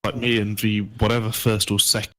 like me and the whatever first or second.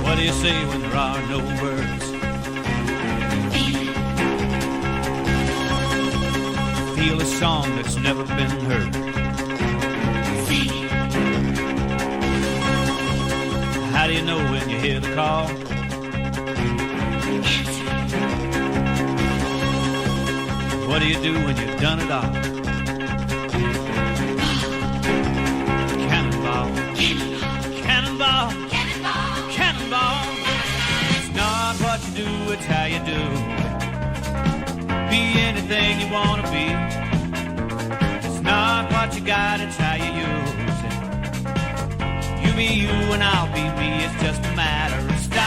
What do you say when there are no words? Feel a song that's never been heard. How do you know when you hear the call? What do you do when you've done it all? Cannonball, cannonball, cannonball. It's not what you do, it's how you do. Be anything you want to be. It's not what you got, it's how you use it. You be you and I'll be me, it's just a matter of style.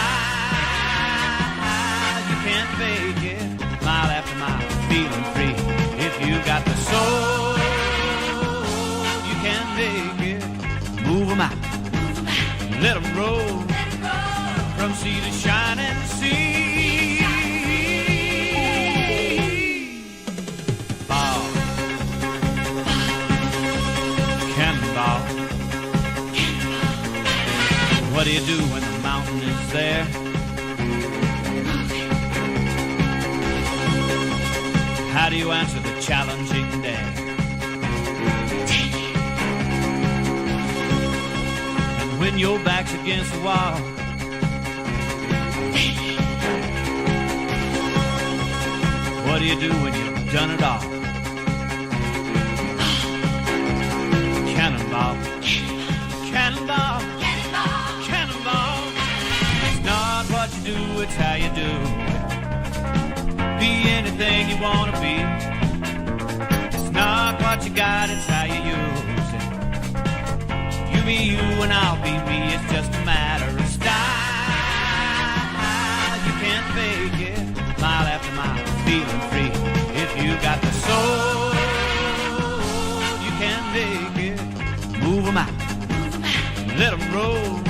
You can't fake it, mile after mile, feeling free. If you got the soul, you can make it. Move 'em out, let 'em roll, from sea to shining sea. Ball, cannonball. What do you do when the mountain is there? How do you answer the challenging day? And when your back's against the wall, what do you do when you've done it all? Cannonball, cannonball, cannonball. It's not what you do, it's how you do. Be anything you want to be. It's not what you got, it's how you use it. You be you and I'll be me, it's just a matter of style. You can't fake it, mile after mile, feeling free. If you got the soul, you can make it. Move 'em out, let 'em roll,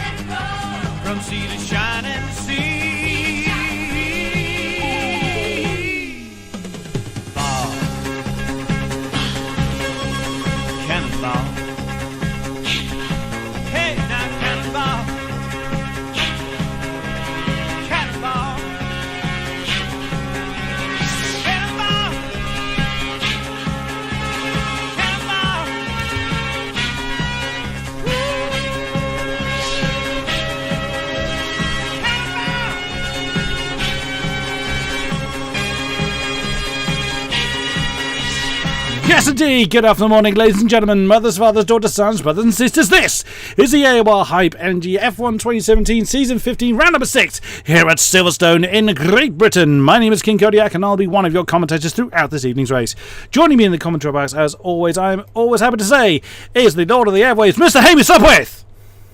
from sea to shining sea. Cannonball. Hey, now cannonball. Cannonball. Cannonball. Cannonball. Yes, indeed. Good afternoon, morning, ladies and gentlemen, mothers, fathers, daughters, sons, brothers, and sisters. This is the AOR Hype Energy F1 2017 Season 15, round number 6, here at Silverstone in Great Britain. My name is King-Kodiak, and I'll be one of your commentators throughout this evening's race. Joining me in the commentary box, as always, I'm always happy to say, is the Lord of the Airwaves, Mr. Hamish Sopwith.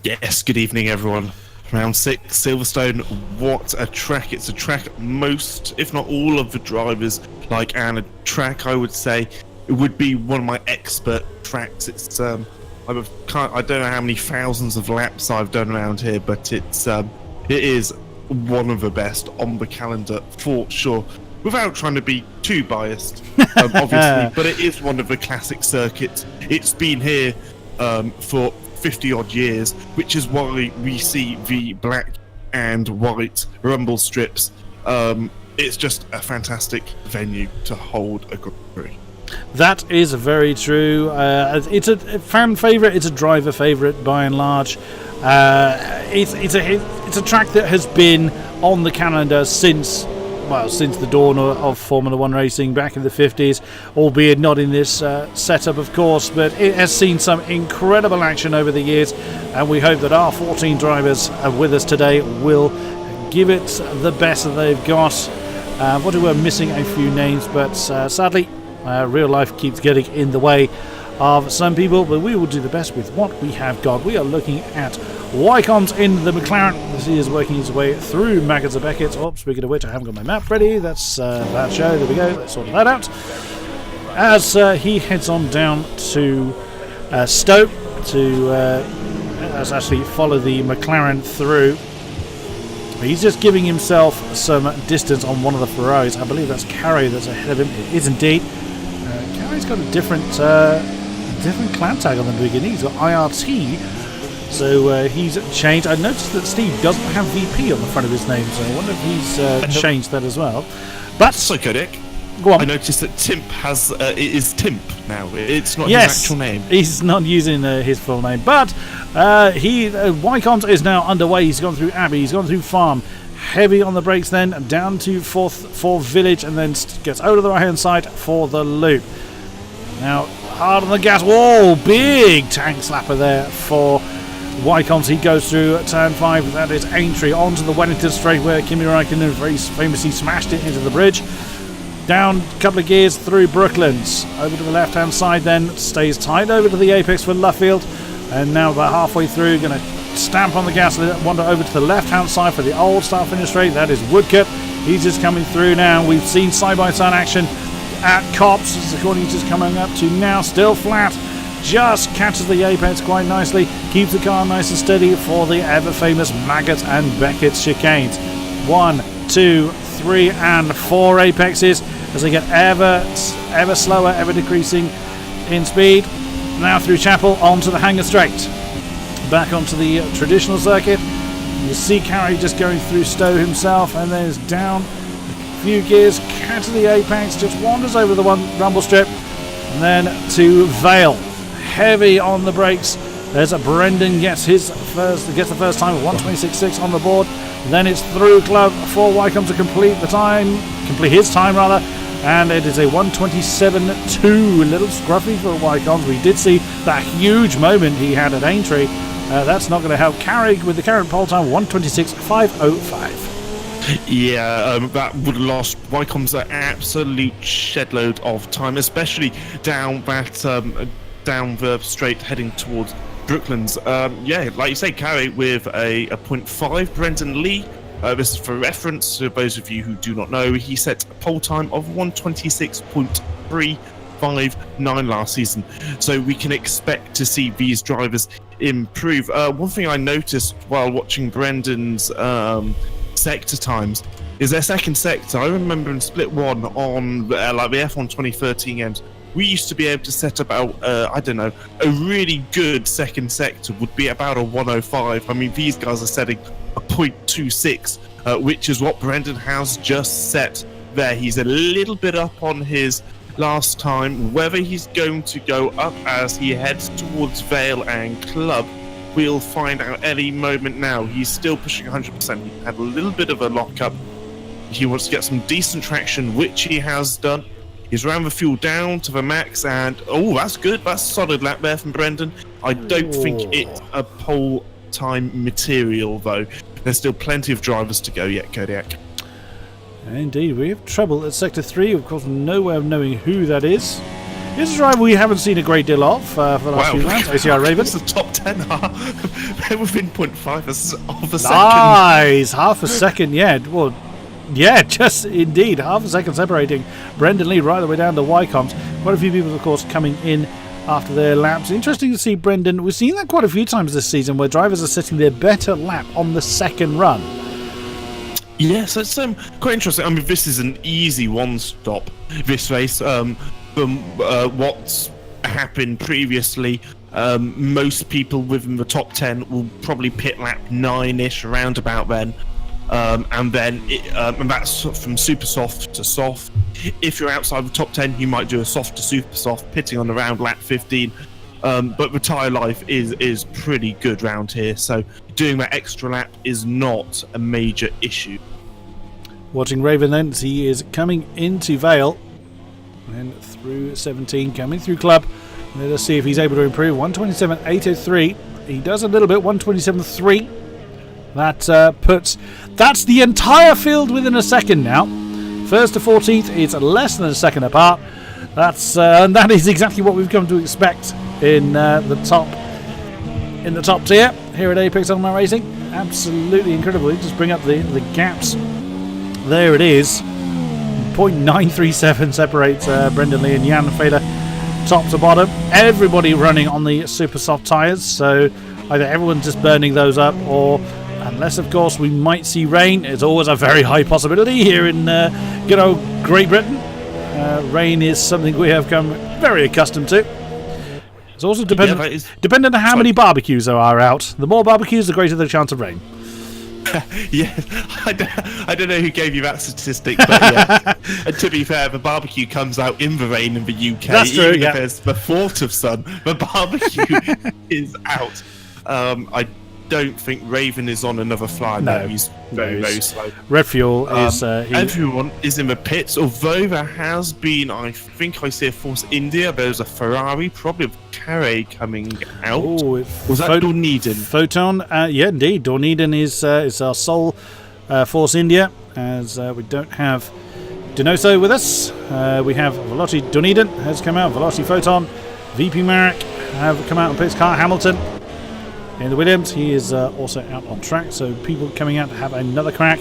Yes, good evening, everyone. Round 6, Silverstone. What a track! It's a track most, if not all, of the drivers like, and a track I would say it would be one of my expert tracks. It's I don't know how many thousands of laps I've done around here, but it is one of the best on the calendar for sure. Without trying to be too biased, obviously, but it is one of the classic circuits. It's been here for 50 odd years, which is why we see the black and white rumble strips. It's just a fantastic venue to hold a Grand Prix. That is very true. It's a fan favourite. It's a driver favourite by and large. It's a track that has been on the calendar since since the dawn of Formula One racing back in the 50s, albeit not in this setup, of course, but it has seen some incredible action over the years, and we hope that our 14 drivers with us today will give it the best that they've got. What we're missing a few names, but sadly, real life keeps getting in the way of some people, but we will do the best with what we have got. We are looking at Wycombe in the McLaren. As he is working his way through Maggots and Beckett. Oh, speaking of which, I haven't got my map ready. That's that show. There we go. Let's sort that out. As he heads on down to Stoke to actually follow the McLaren through. He's just giving himself some distance on one of the Ferraris. I believe that's Carey that's ahead of him. It is indeed. Carey's got a different clan tag on the beginning. He's got IRT, so he's changed. I noticed that Steve doesn't have VP on the front of his name, so I wonder if he's changed that as well. But so Kodiak, go on. I noticed that Timp has it is Timp now. It's not his actual name. He's not using his full name, but Wycombe is now underway. He's gone through Abbey, he's gone through Farm. Heavy on the brakes, then down to for Village, and then gets over to the right hand side for the loop. Now hard on the gas. Whoa, big tank slapper there for Wycombe. He goes through turn 5. That is Aintree onto the Wellington straight where Kimi Räikkönen very famously smashed it into the bridge. Down a couple of gears through Brooklands. Over to the left hand side, then stays tight over to the apex for Luffield. And now about halfway through, going to stamp on the gas, wander over to the left hand side for the old start finish straight. That is Woodcote. He's just coming through now. We've seen side by side action at Cops. As the corner he's just coming up to now, still flat. Just catches the apex quite nicely. Keeps the car nice and steady for the ever famous Maggot and Beckett chicanes. 1, 2, 3, and 4 apexes as they get ever slower, ever decreasing in speed. Now through Chapel onto the Hangar Straight. Back onto the traditional circuit. You see Carey just going through Stowe himself, and then is down a few gears, catches the apex, just wanders over the rumble strip, and then to Vale. Heavy on the brakes. There's a Brendan gets the first time with 1:26.6 on the board. Then it's through Club for Wycombe to complete his time rather. And it is a 1:27.2. A little scruffy for Wycombe. We did see that huge moment he had at Aintree. That's not going to help Carey with the current pole time 1:26.505. Yeah, that would have lost Wycombe's an absolute shedload of time, especially down the straight heading towards Brooklands. Yeah, like you say, Carey with a 0.5. Brendan Lee. This is for reference to those of you who do not know. He set a pole time of 1:26.359 last season. So we can expect to see these drivers improve. One thing I noticed while watching Brendan's sector times is their second sector. I remember in Split 1 on like the F1 2013 games, we used to be able to set about, a really good second sector would be about a 1:05. I mean, these guys are setting a 0.26, which is what Brendan has just set there. He's a little bit up on his last time. Whether he's going to go up as he heads towards Vale and Club, we'll find out any moment now. He's still pushing 100%. He had a little bit of a lockup. He wants to get some decent traction, which he has done. He's ran the fuel down to the max, and that's good. That's a solid lap there from Brendan. I don't think it's a pole time material, though. There's still plenty of drivers to go yet, Kodiak. Indeed, we have trouble at Sector 3. Of course, no way of knowing who that is. Here's a driver we haven't seen a great deal of for the last few rounds. OCR Raven. The top 10 are they're within 0.5 of a second. Nice! Half a second, yeah. Well, yeah, just indeed. Half a second separating Brendan Lee right the way down to Wycombe. Quite a few people, of course, coming in after their laps. Interesting to see Brendan. We've seen that quite a few times this season where drivers are setting their better lap on the second run. Yes, it's quite interesting. I mean, this is an easy one-stop, this race. From what's happened previously, most people within the top 10 will probably pit lap 9-ish, around about then. And that's from super soft to soft. If you're outside the top 10, you might do a soft to super soft, pitting on around lap 15. But the tyre life is pretty good round here, so doing that extra lap is not a major issue. Watching Raven then, as he is coming into Vale. And through 17, coming through Club. Let us see if he's able to improve. 127.803. He does a little bit, 127.3. That's the entire field within a second now. First to 14th is less than a second apart. And that is exactly what we've come to expect in the top tier here at Apex Online Racing. Absolutely incredible. Just bring up the gaps. There it is. 0.937 separates Brendan Lee and Jan Fader top to bottom. Everybody running on the super soft tyres, so either everyone's just burning those up, or unless of course we might see rain. It's always a very high possibility here in good old Great Britain. Rain is something we have come very accustomed to. It's also dependent on how many barbecues there are out. The more barbecues, the greater the chance of rain. Yeah, I don't know who gave you that statistic, but yeah. And to be fair, the barbecue comes out in the rain in the UK. That's true, even yeah. if there's the thought of sun, the barbecue is out. I don't think Raven is on another fly. No, he's very slow. Red Fuel is... everyone is in the pits, although there has been, I think I see a Force India, there's a Ferrari, probably a Carre coming out. Oh, was that Dorneden? Photon, yeah, indeed. Dorneden is our sole Force India, as we don't have Denoso with us. We have Veloci Dorneden has come out, Veloci Photon, VP Marek have come out and pits. Carl Hamilton in the Williams, he is also out on track, so people coming out to have another crack.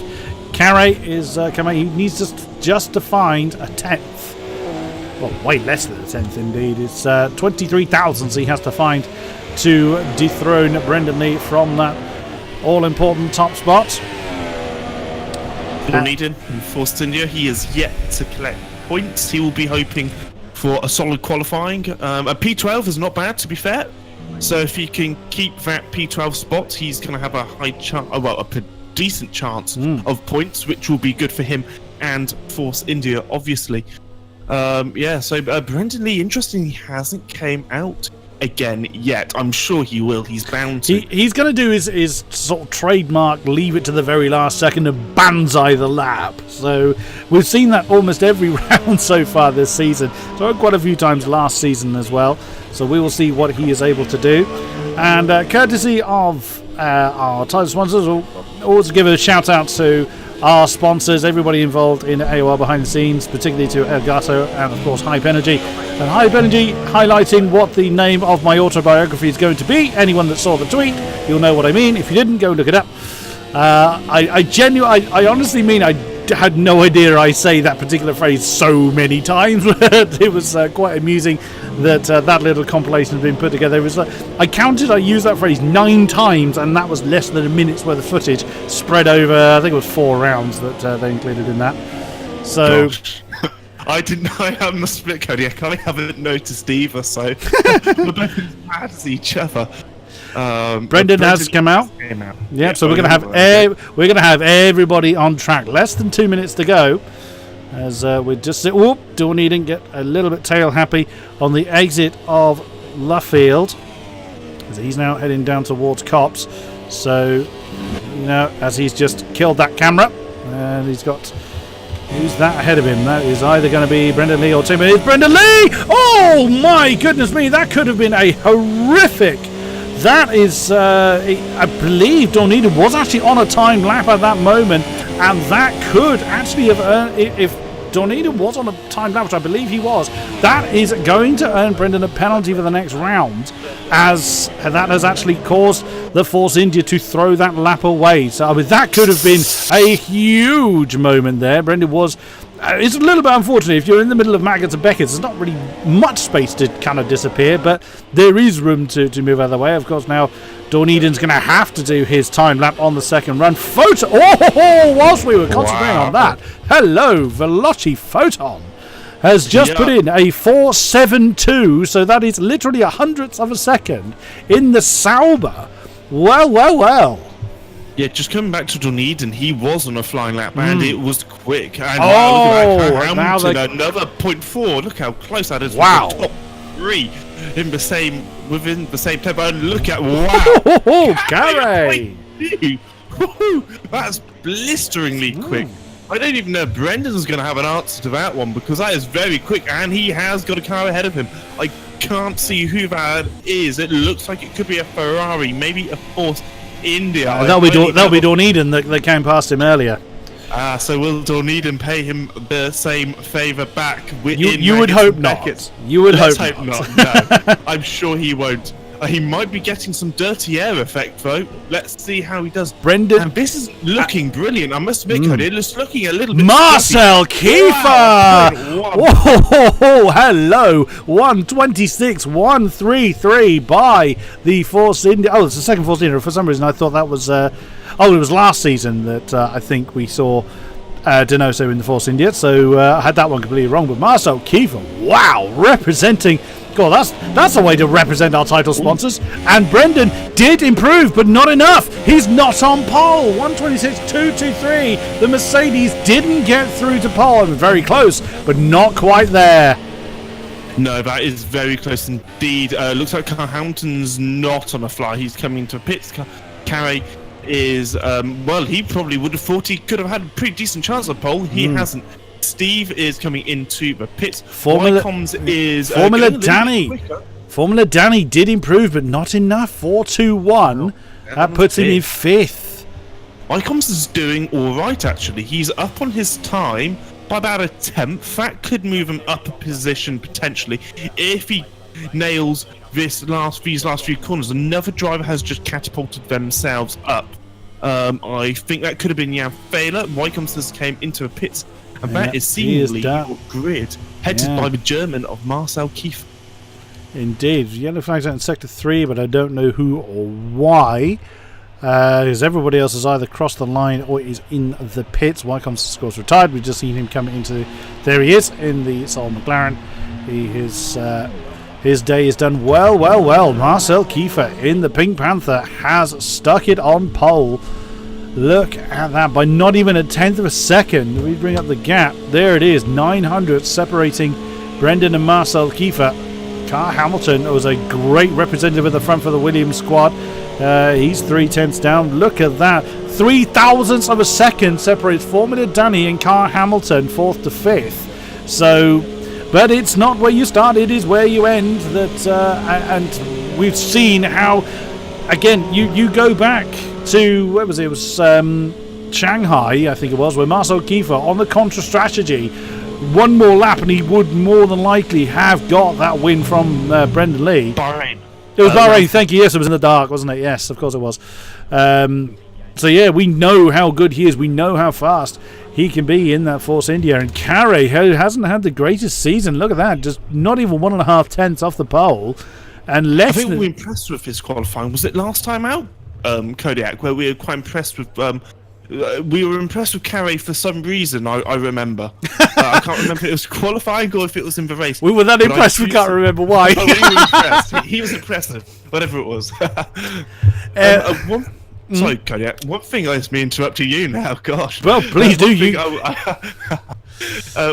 Carre is coming. He needs just to find a 10th. Well, way less than a 10th indeed. It's 23 thousandths he has to find to dethrone Brendan Lee from that all-important top spot. Dorneden in Force India, he is yet to collect points. He will be hoping for a solid qualifying. A P12 is not bad, to be fair. So if he can keep that P12 spot, he's going to have a high chance, a decent chance of points, which will be good for him and Force India, obviously. So Brendan Lee, interestingly, hasn't came out again yet. I'm sure he will. He's bound to. He's going to do his sort of trademark, leave it to the very last second and banzai the lap. So we've seen that almost every round so far this season. So quite a few times last season as well. So we will see what he is able to do. And courtesy of our title sponsors, we'll also give a shout out to our sponsors, everybody involved in AOR behind the scenes, particularly to Elgato and of course Hype Energy. And Hype Energy highlighting what the name of my autobiography is going to be. Anyone that saw the tweet, you'll know what I mean. If you didn't, go look it up. I honestly mean I had no idea I say that particular phrase so many times. It was quite amusing that that little compilation had been put together. It was I used that phrase 9 times, and that was less than a minute's worth of footage spread over, I think it was 4 rounds that they included in that. So I must admit, Kodiak, I haven't noticed either, so we're both as bad as each other. Brendan has come out. Yeah, so we're gonna have everybody on track. Less than 2 minutes to go, as we just Dorneden get a little bit tail happy on the exit of Luffield, as he's now heading down towards Cops. So as he's just killed that camera, and he's got who's that ahead of him? That is either going to be Brendan Lee or Tim. It is Brendan Lee! Oh my goodness me! That could have been a horrific. That is, I believe Dorneden was actually on a timed lap at that moment, and that could actually have earned, if Dorneden was on a timed lap, which I believe he was, that is going to earn Brendan a penalty for the next round, as that has actually caused the Force India to throw that lap away. So that could have been a huge moment there. Brendan was... it's a little bit unfortunate if you're in the middle of Maggots and Beckett's. There's not really much space to kind of disappear, but there is room to move out of the way. Of course, now Dorneden's going to have to do his time lap on the second run. Whilst we were concentrating on that, hello, Veloci Photon has just put in a 4.72, so that is literally 100th of a second in the Sauber. Well. Yeah, just coming back to Dorneden, he was on a flying lap, and it was quick. And Hamilton, another 0.4. Look how close that is. Wow. To the top 3 within the same tempo. And look at Carre! That's blisteringly quick. I don't even know if Brendan's going to have an answer to that one, because that is very quick, and he has got a car ahead of him. I can't see who that is. It looks like it could be a Ferrari, maybe a Force India. That'll be Dawn Eden that came past him earlier. So will Dorneeden pay him the same favour back? You would hope not. You would hope not. No, I'm sure he won't. He might be getting some dirty air effect, though. Let's see how he does. Brendan, and this is looking brilliant. I must admit, Cody, it's looking a little bit. Marcel Kiefer! Wow, whoa, hello. 1:26.133 by the Force India. Oh, it's the second Force India. For some reason, I thought that was. It was last season that I think we saw Donoso in the Force India. So I had that one completely wrong. But Marcel Kiefer, wow, representing. God, that's a way to represent our title sponsors. And Brendan did improve, but not enough. He's not on pole. 1:26.223. The Mercedes didn't get through to pole. It was very close, but not quite there. No, that is very close indeed. Looks like Carl Hamilton's not on a fly. He's coming to pits. Carey is, he probably would have thought he could have had a pretty decent chance of pole. He hasn't. Steve is coming into the pits. Formula Danny did improve, but not enough. 4.21. That puts him in fifth. Wycombs is doing all right, actually. He's up on his time by about a tenth. That could move him up a position potentially if he nails these last few corners. Another driver has just catapulted themselves up. I think that could have been Jan Fehler. Wycombs has came into the pits. And that is seemingly your grid, headed by the German of Marcel Kiefer. Indeed. Yellow flags out in Sector 3, but I don't know who or why. Because everybody else has either crossed the line or is in the pits. Wycombs, of course, retired. We've just seen him coming into... There he is, in the Sol McLaren. His day is done well. Marcel Kiefer in the Pink Panther has stuck it on pole. Look at that, by not even a tenth of a second. We bring up the gap. There it is, 900 separating Brendan and Marcel Kiefer. Carl Hamilton was a great representative at the front for the Williams squad. He's 3/10 down. Look at that. 0.003 of a second separates Formula Danny and Carl Hamilton, 4th to 5th. So, but it's not where you start, it is where you end. And we've seen how, again, you go back to, where was it? It was Shanghai, I think it was, where Marcel Kiefer on the contra strategy, one more lap and he would more than likely have got that win from Brendan Lee. Bahrain. It was Bahrain, thank you. Yes, it was in the dark, wasn't it? Yes, of course it was. So yeah, we know how good he is. We know how fast he can be in that Force India. And Carey, who hasn't had the greatest season, look at that, just not even 1.5 tenths off the pole. And less I think we were impressed with his qualifying. Was it last time out? Kodiak, where we were quite impressed with. We were impressed with Carey for some reason. I remember. I can't remember if it was qualifying or if it was in the race. We were that impressed. We can't remember why. We were impressed. He was impressive, whatever it was. Sorry, Kodiak. One thing lets me interrupt you now. Gosh. Well, please do.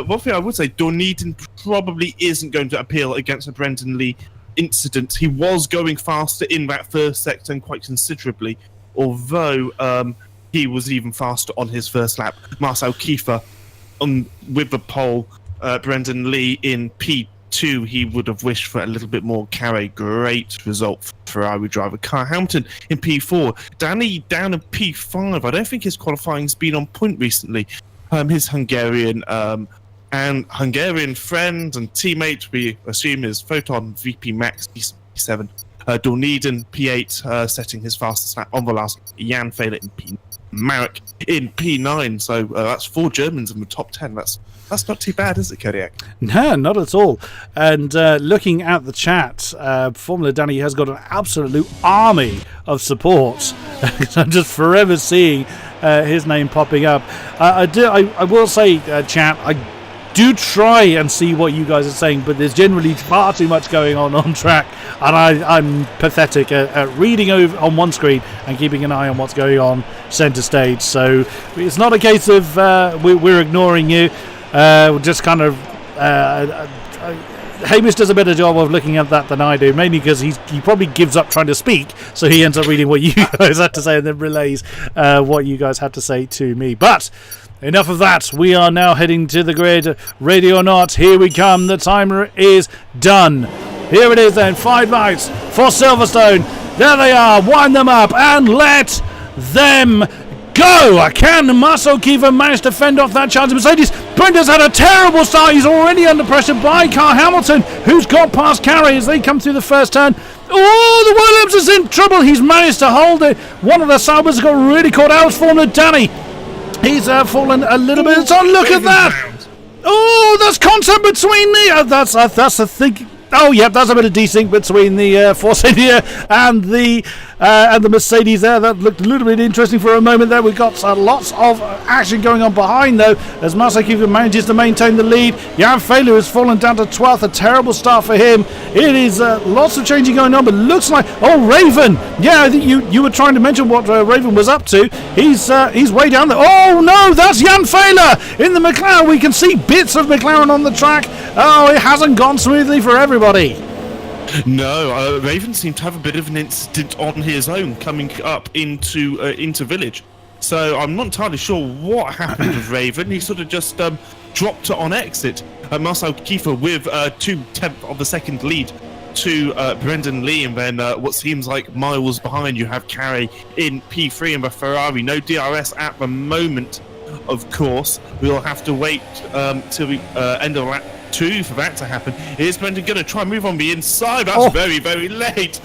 One thing I would say, Dorneeden probably isn't going to appeal against a Brendan Lee incident. He was going faster in that first sector and quite considerably, although he was even faster on his first lap. Marcel Kiefer with the pole, Brendan Lee in P2, he would have wished for a little bit more. Carey, great result for Ferrari driver. Carl Hamilton in P4. Danny down in P5. I don't think his qualifying's been on point recently. His Hungarian friend and teammate, we assume, is Photon VP Max P7. Dorneeden P8, setting his fastest lap on the last. Jan Fehler in P9. Marek in P9. So that's 4 Germans in the top 10. That's not too bad, is it, Kodiak? No, not at all. And looking at the chat, Formula Danny has got an absolute army of support. I'm just forever seeing his name popping up. I will say, chat, I do try and see what you guys are saying, but there's generally far too much going on track, and I'm pathetic at reading over on one screen and keeping an eye on what's going on centre stage. So it's not a case of we're ignoring you. Just kind of Hamish does a better job of looking at that than I do, mainly because he probably gives up trying to speak, so he ends up reading what you guys had to say and then relays what you guys had to say to me. But Enough of that. We are now heading to the grid. Ready or not, here we come. The timer is done. Here it is then. 5 laps for Silverstone. There they are. Wind them up and let them go. Can Marcel Kiefer manage to fend off that chance of Mercedes? Brendan's had a terrible start. He's already under pressure by Carl Hamilton, who's got past Carey as they come through the first turn. Oh, the Williams is in trouble. He's managed to hold it. One of the Saubers got really caught out for the Danny. He's fallen a little bit. So look at that. Oh, there's contact between the... that's the thing. Oh, yeah, that's a bit of desync between the Force India and the Mercedes there. That looked a little bit interesting for a moment there. We've got lots of action going on behind, though, as Marcel Kiefer manages to maintain the lead. Jan Fehler has fallen down to 12th. A terrible start for him. It is lots of changing going on, but looks like... Oh, Raven! Yeah, I think you were trying to mention what Raven was up to. He's way down there. Oh, no, that's Jan Fehler in the McLaren. We can see bits of McLaren on the track. Oh, it hasn't gone smoothly for everybody. No, Raven seemed to have a bit of an incident on his own coming up into Village. So I'm not entirely sure what happened with Raven. He sort of just dropped it on exit. Marcel Kiefer with 2/10 of a second lead to Brendan Lee, and then what seems like miles behind you have Carey in P3 and the Ferrari. No DRS at the moment, of course. We'll have to wait till the end of lap 2 for that to happen. Is Brendan going to try and move on the inside? That's very, very late.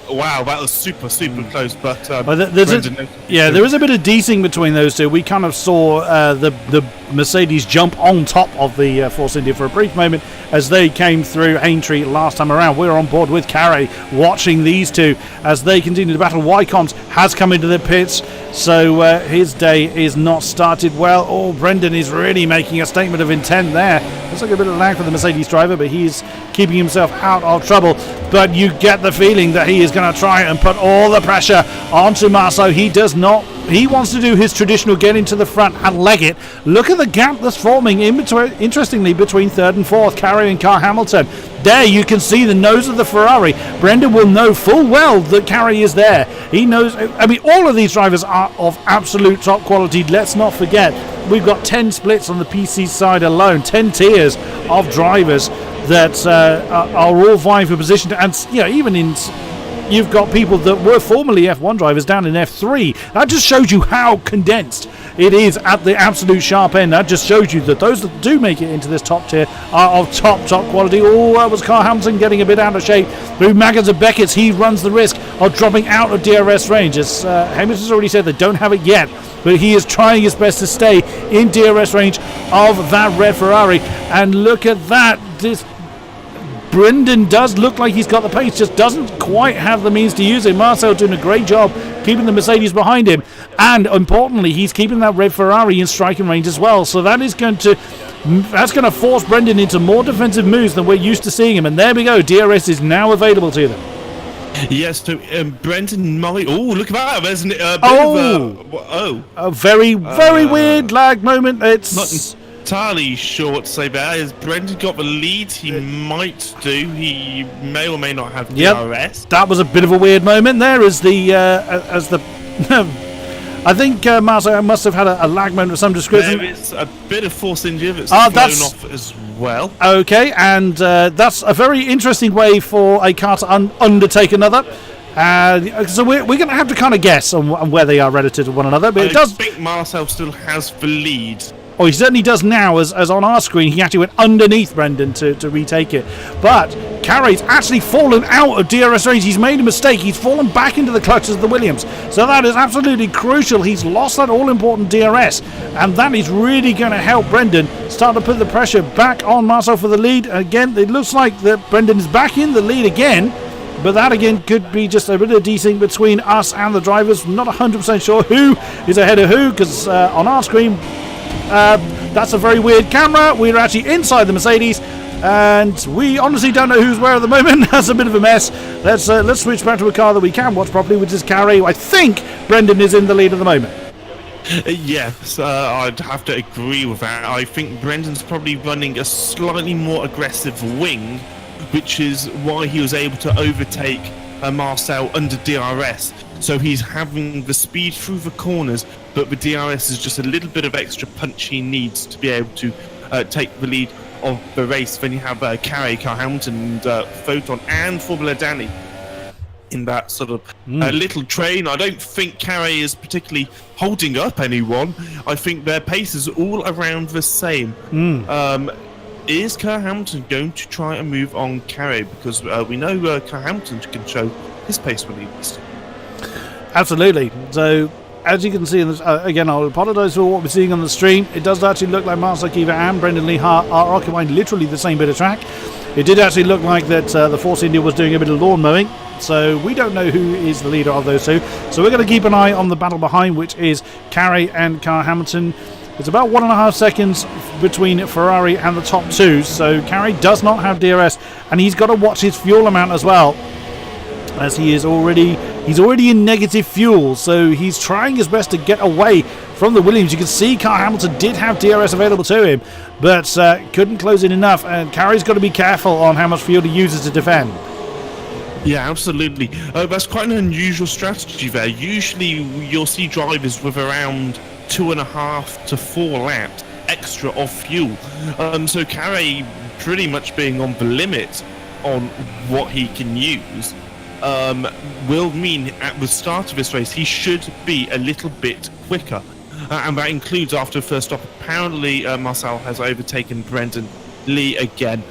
Wow, that was super close. But there is a bit of desync between those two. We kind of saw the Mercedes jump on top of the Force India for a brief moment as they came through Aintree last time around. We're on board with Carey watching these two as they continue to battle. Wycons has come into the pits, so his day is not started well. Oh, Brendan is really making a statement of intent there. Looks like a bit of lag for the Mercedes driver, but he's keeping himself out of trouble. But you get the feeling that he is going to try and put all the pressure onto Marceau. He does not. He wants to do his traditional get into the front and leg it. Look at the gap that's forming in between, interestingly, between 3rd and 4th, Carey and Carl Hamilton. There you can see the nose of the Ferrari. Brendan will know full well that Carey is there. He knows. I mean, all of these drivers are of absolute top quality. Let's not forget, we've got 10 splits on the PC side alone, 10 tiers of drivers that are all vying for position. And even in... You've got people that were formerly F1 drivers down in F3. That just shows you how condensed it is at the absolute sharp end. That just shows you that those that do make it into this top tier are of top quality. Oh, that was Carl Hamilton getting a bit out of shape. Through Maggins and Beckett's, he runs the risk of dropping out of DRS range. As Hamilton's already said, they don't have it yet, but he is trying his best to stay in DRS range of that red Ferrari. And look at that. Brendan does look like he's got the pace, just doesn't quite have the means to use it. Marcel doing a great job keeping the Mercedes behind him, and importantly, he's keeping that red Ferrari in striking range as well. So that's going to force Brendan into more defensive moves than we're used to seeing him. And there we go, DRS is now available to them. Yes, so Brendan might... Oh, look at that! There's a very weird lag moment. It's not entirely sure what to say there. Has Brendan got the lead? He might do. He may or may not have DRS. That was a bit of a weird moment there as the I think Marcel must have had a lag moment of some description. There is a bit of Force India that's flown off as well. Okay, and that's a very interesting way for a car to undertake another. So we're going to have to kind of guess on where they are relative to one another. But I think Marcel still has the lead. Oh, he certainly does now, as on our screen, he actually went underneath Brendan to retake it. But Carey's actually fallen out of DRS range. He's made a mistake. He's fallen back into the clutches of the Williams. So that is absolutely crucial. He's lost that all-important DRS. And that is really going to help Brendan start to put the pressure back on Marcel for the lead. Again, it looks like that Brendan is back in the lead again. But that again could be just a bit of desync between us and the drivers. Not 100% sure who is ahead of who, because on our screen... that's a very weird camera. We're actually inside the Mercedes, and we honestly don't know who's where at the moment. That's a bit of a mess. Let's switch back to a car that we can watch properly, which is Carey. I think Brendan is in the lead at the moment. Yes, I'd have to agree with that. I think Brendan's probably running a slightly more aggressive wing, which is why he was able to overtake Marcel under DRS, so he's having the speed through the corners, but the DRS is just a little bit of extra punch he needs to be able to take the lead of the race. Then you have Carey, Carl Hamilton, and Photon and Formula Danny in that sort of little train. I don't think Carey is particularly holding up anyone. I think their pace is all around the same. Is Carl Hamilton going to try and move on Carey? Because we know Carl Hamilton can show his pace when he needs to. Absolutely. So, as you can see, in this, again, I'll apologise for what we're seeing on the stream. It does actually look like Marcel Kiefer and Brendan Lee are occupying literally the same bit of track. It did actually look like that the Force India was doing a bit of lawn mowing. So we don't know who is the leader of those two. So we're going to keep an eye on the battle behind, which is Carey and Carl Hamilton. It's about 1.5 seconds between Ferrari and the top two. So Carey does not have DRS, and he's got to watch his fuel amount as well, as he's already in negative fuel. So he's trying his best to get away from the Williams. You can see Carl Hamilton did have DRS available to him, but couldn't close in enough. And Carey's got to be careful on how much fuel he uses to defend. Yeah, absolutely. That's quite an unusual strategy there. Usually you'll see drivers with around 2.5 to 4 laps extra of fuel. So Carey pretty much being on the limit on what he can use will mean at the start of this race he should be a little bit quicker. And that includes after the first stop. Apparently Marcel has overtaken Brendan Lee again.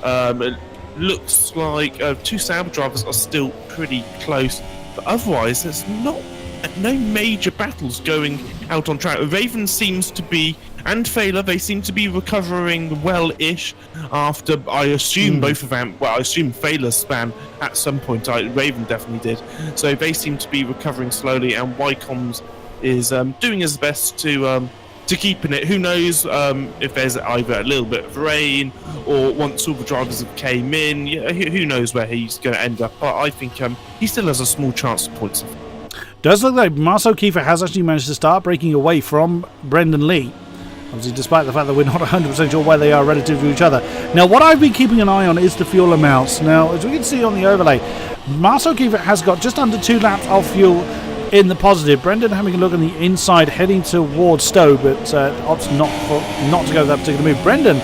It looks like two Sauber drivers are still pretty close, but otherwise there's no major battles going out on track. Raven seems to be, and Failer, they seem to be recovering well-ish after, I assume both of them, well, I assume Failer span at some point. Raven definitely did. So they seem to be recovering slowly, and Wycombs is doing his best to keep in it. Who knows if there's either a little bit of rain or once all the drivers have came in, who knows where he's going to end up. But I think he still has a small chance of points. Does look like Marcel Kiefer has actually managed to start breaking away from Brendan Lee, obviously despite the fact that we're not 100% sure where they are relative to each other. Now what I've been keeping an eye on is the fuel amounts. Now as we can see on the overlay, Marcel Kiefer has got just under 2 laps of fuel in the positive. Brendan having a look on the inside, heading towards Stowe, but opts not to go that particular move. Brendan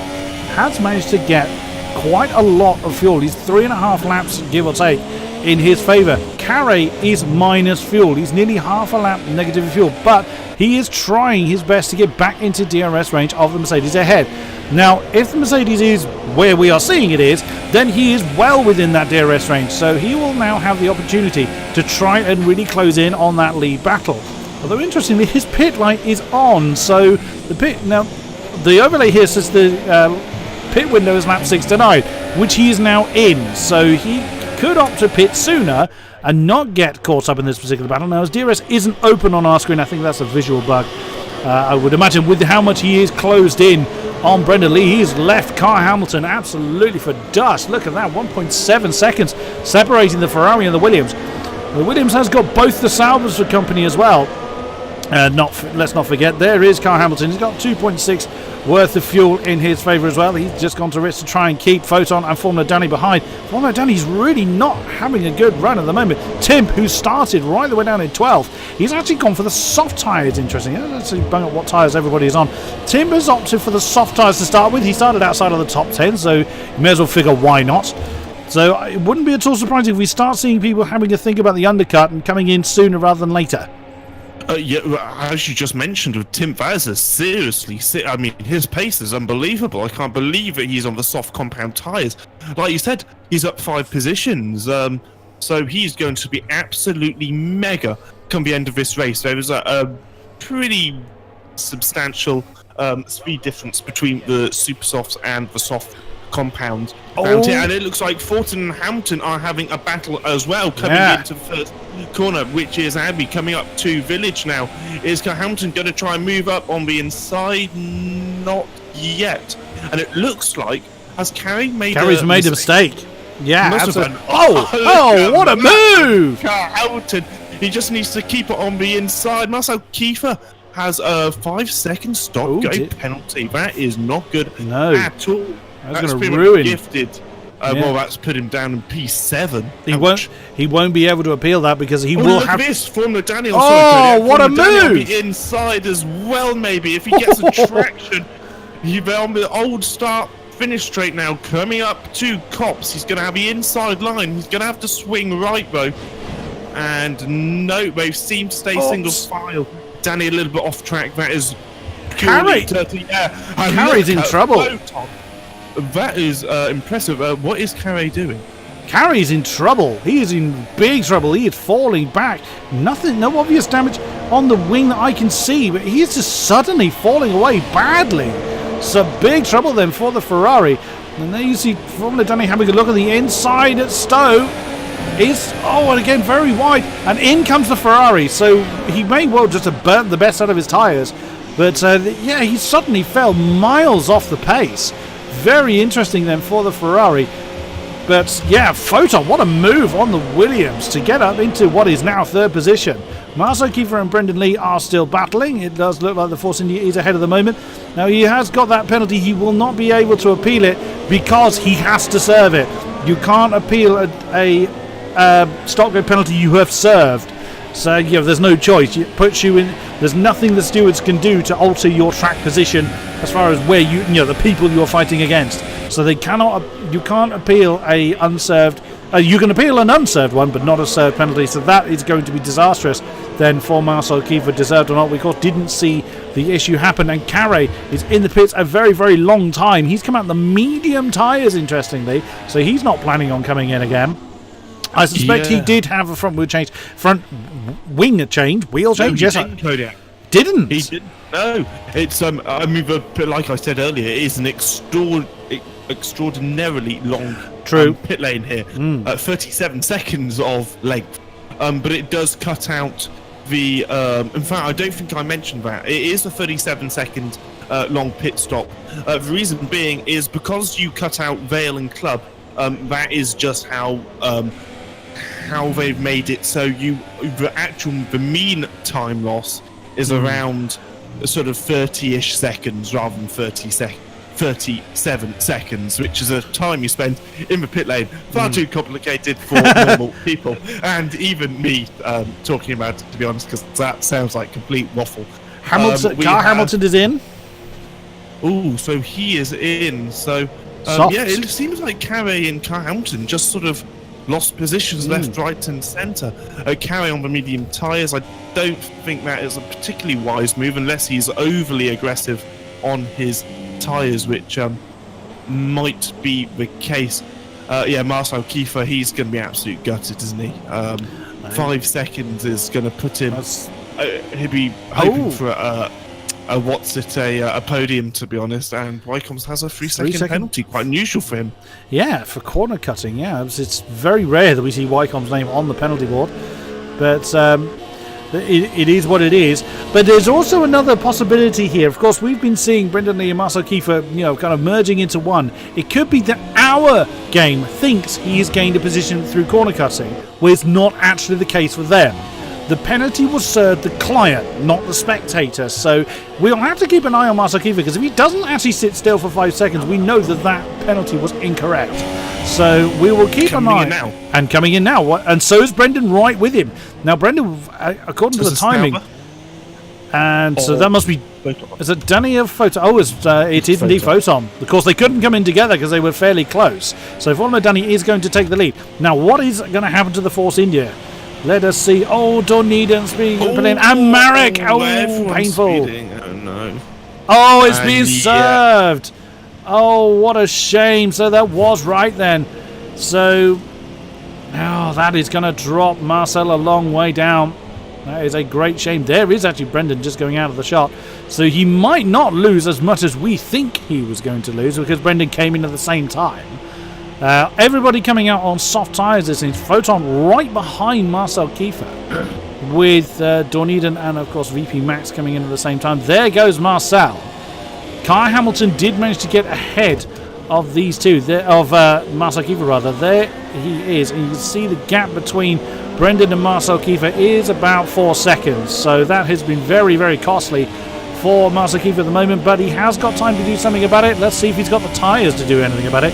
has managed to get quite a lot of fuel. He's 3.5 laps, give or take, in his favour. Carey is minus fuel. He's nearly half a lap negative fuel, but he is trying his best to get back into DRS range of the Mercedes ahead. Now, if the Mercedes is where we are seeing it is, then he is well within that DRS range, so he will now have the opportunity to try and really close in on that lead battle. Although, interestingly, his pit light is on, so the overlay here says the pit window is lap 6 to 9, which he is now in, so he could opt to pit sooner and not get caught up in this particular battle. Now, as DRS isn't open on our screen, I think that's a visual bug. I would imagine with how much he is closed in on Brendan Lee, he's left Carl Hamilton absolutely for dust. Look at that, 1.7 seconds separating the Ferrari and the Williams. The Williams has got both the Saubers for company as well. Let's not forget, there is Carl Hamilton. He's got 2.6 worth of fuel in his favour as well. He's just gone to risk to try and keep Photon and Formula Danny behind. Formula Danny's really not having a good run at the moment. Tim, who started right the way down in 12th, he's actually gone for the soft tyres. Interesting. Let's see bang up what tyres everybody is on. Tim has opted for the soft tyres to start with. He started outside of the top 10, so you may as well figure why not. So it wouldn't be at all surprising if we start seeing people having to think about the undercut and coming in sooner rather than later. As you just mentioned with Tim Vazza, seriously, I mean, his pace is unbelievable. I can't believe that he's on the soft compound tyres. Like you said, he's up 5 positions, so he's going to be absolutely mega come the end of this race. There was a pretty substantial speed difference between the super softs and the soft compound. And it looks like Fortin and Hamilton are having a battle as well coming into the first corner, which is Abbey coming up to Village now. Is Hamilton going to try and move up on the inside? Not yet. And it looks like, has Carey's made a mistake? Yeah, absolutely. Oh, what a move! Hamilton, he just needs to keep it on the inside. Marcel Kiefer has a 5-second stop go penalty. That is not good at all. That's going to ruin. Gifted Well, that's put him down in P7. He won't be able to appeal that because he will look have at this Formula Daniel. Oh, what a Daniel will move! be inside as well, maybe if he gets a traction. He's on the old start finish straight now, coming up to Cops. He's going to have the inside line. He's going to have to swing right though, and no, they seem to stay single file. Danny a little bit off track. That is Carey. Carey's in trouble. Photon. That is impressive. What is Carey doing? Carey's in trouble. He is in big trouble. He is falling back. No obvious damage on the wing that I can see, but he is just suddenly falling away badly. So big trouble then for the Ferrari. And there you see Formula Danny having a look at the inside at Stowe. And again very wide. And in comes the Ferrari. So he may well just have burnt the best out of his tyres. But he suddenly fell miles off the pace. Very interesting then for the Ferrari. But yeah, Photon, what a move on the Williams to get up into what is now third position. Marcel Kiefer and Brendan Lee are still battling. It does look like the Force India is ahead of the moment. Now he has got that penalty. He will not be able to appeal it because he has to serve it. You can't appeal a stock grid penalty you have served. So there's no choice. It puts you in. There's nothing the stewards can do to alter your track position as far as where the people you're fighting against. So they cannot. You can't appeal a unserved. You can appeal an unserved one, but not a served penalty. So that is going to be disastrous. Then for Marcel Kiefer, deserved or not, we of course didn't see the issue happen. And Carey is in the pits a very, very long time. He's come out the medium tyres, interestingly. So he's not planning on coming in again. I suspect he did have a front wheel change. Wheel change, yes. King-Kodiak. Didn't. He didn't. No. It's, like I said earlier, it is an extraordinarily long pit lane here. 37 seconds of length. But it does cut out the... in fact, I don't think I mentioned that. It is a 37-second long pit stop. The reason being is because you cut out Vale and Club, that is just how they've made it so the mean time loss is around sort of 30-ish seconds rather than 37 seconds, which is a time you spend in the pit lane. Far too complicated for normal people, and even me talking about it, to be honest, because that sounds like complete waffle. Hamilton is in. Oh, so he is in. So it seems like Carey and Car Hamilton just sort of lost positions left, right and centre. Carey on the medium tyres. I don't think that is a particularly wise move unless he's overly aggressive on his tyres, which might be the case. Marcel Kiefer, he's going to be absolutely gutted, isn't he? 5 seconds is going to put him... he'll be hoping for a podium, to be honest, and Wycombs has a 3-second penalty, quite unusual for him. Yeah, for corner cutting, it's very rare that we see Wycombs' name on the penalty board, but it is what it is. But there's also another possibility here. Of course, we've been seeing Brendan Lee and Marcel Kiefer, kind of merging into one. It could be that our game thinks he has gained a position through corner cutting, where it's not actually the case for them. The penalty was served the client, not the spectator. So we'll have to keep an eye on Marcel Kiefer, because if he doesn't actually sit still for 5 seconds, we know that penalty was incorrect. So we will keep an eye. And coming in now. And so is Brendan right with him. Now, Brendan, according to the timing... And so that must be... Is it Danny of Photon? Oh, it is indeed Photon. Of course, they couldn't come in together because they were fairly close. So Formula Danny is going to take the lead. Now, what is going to happen to the Force India? Let us see. Doniden speeding. And Marek. Painful. Speeding. Oh, no. Oh, it's being served. Oh, what a shame. So that was right then. So, that is going to drop Marcel a long way down. That is a great shame. There is actually Brendan just going out of the shot. So he might not lose as much as we think he was going to lose, because Brendan came in at the same time. Everybody coming out on soft tyres. This is Photon right behind Marcel Kiefer, with Dorneden and, of course, VP Max coming in at the same time. There goes Marcel. Kai Hamilton did manage to get ahead of these two, Marcel Kiefer rather. There he is, and you can see the gap between Brendan and Marcel Kiefer is about 4 seconds. So that has been very, very costly for Marcel Kiefer at the moment, but he has got time to do something about it. Let's see if he's got the tyres to do anything about it.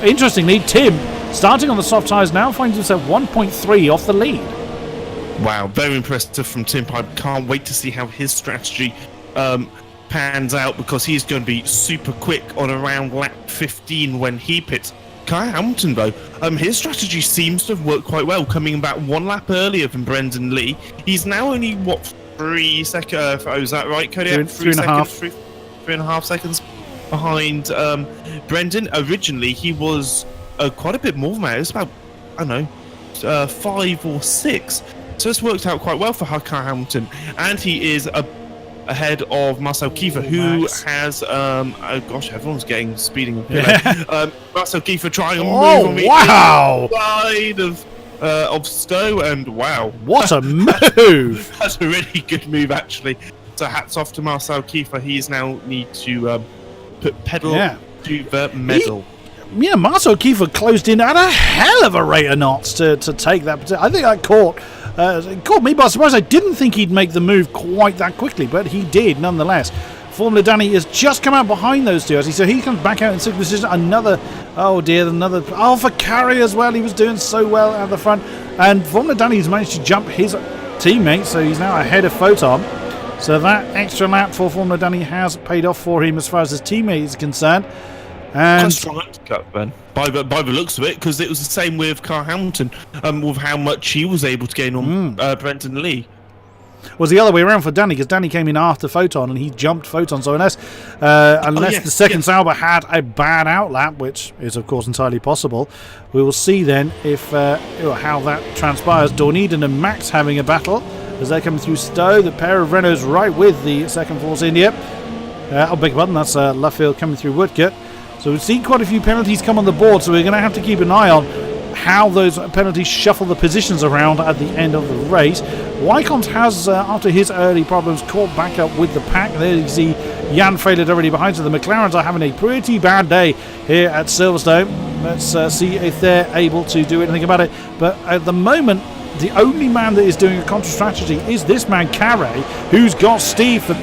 Interestingly, Tim, starting on the soft tyres now, finds himself 1.3 off the lead. Wow, very impressive from Tim. I can't wait to see how his strategy pans out, because he's going to be super quick on around lap 15 when he pits. Kyle Hamilton, though, his strategy seems to have worked quite well, coming about 1 lap earlier than Brendan Lee. He's now only, 3 seconds? Oh, is that right, Kodiak? 3.5 seconds behind Brendan. Originally, he was quite a bit more than that. It was about, I don't know, 5 or 6. So it's worked out quite well for Kyle Hamilton, and he is ahead of Marcel Kiefer, who has oh gosh, everyone's getting speeding up here. Marcel Kiefer trying to move on the inside of Stowe, and wow, what a move! That's a really good move, actually. So hats off to Marcel Kiefer. He's now need to put pedal to the metal. Marcel Kiefer closed in at a hell of a rate of knots to take that. I think that caught me by surprise. I didn't think he'd make the move quite that quickly, but he did nonetheless. Formula Danny has just come out behind those two, so he comes back out in sixth position. For Carey as well. He was doing so well at the front, and Formula Danny has managed to jump his teammate, so he's now ahead of Photon. So that extra lap for Formula Danny has paid off for him as far as his teammate is concerned. And quite strong undercut, Ben, by the looks of it, because it was the same with Kyle Hamilton, with how much he was able to gain on Brendan Lee. Was the other way around for Danny, because Danny came in after Photon and he jumped Photon. So unless the second Sauber had a bad outlap, which is of course entirely possible, we will see then if how that transpires. Dorniden and Max having a battle as they're coming through Stowe. The pair of Renaults right with the second Force India. Beg your pardon, that's Luffield coming through Woodcote. So we've seen quite a few penalties come on the board, so we're going to have to keep an eye on how those penalties shuffle the positions around at the end of the race. Wycombe has, after his early problems, caught back up with the pack. There you see Jan Faded already behind, so the McLarens are having a pretty bad day here at Silverstone. Let's see if they're able to do anything about it. But at the moment, the only man that is doing a contra strategy is this man, Carey, who's got Steve for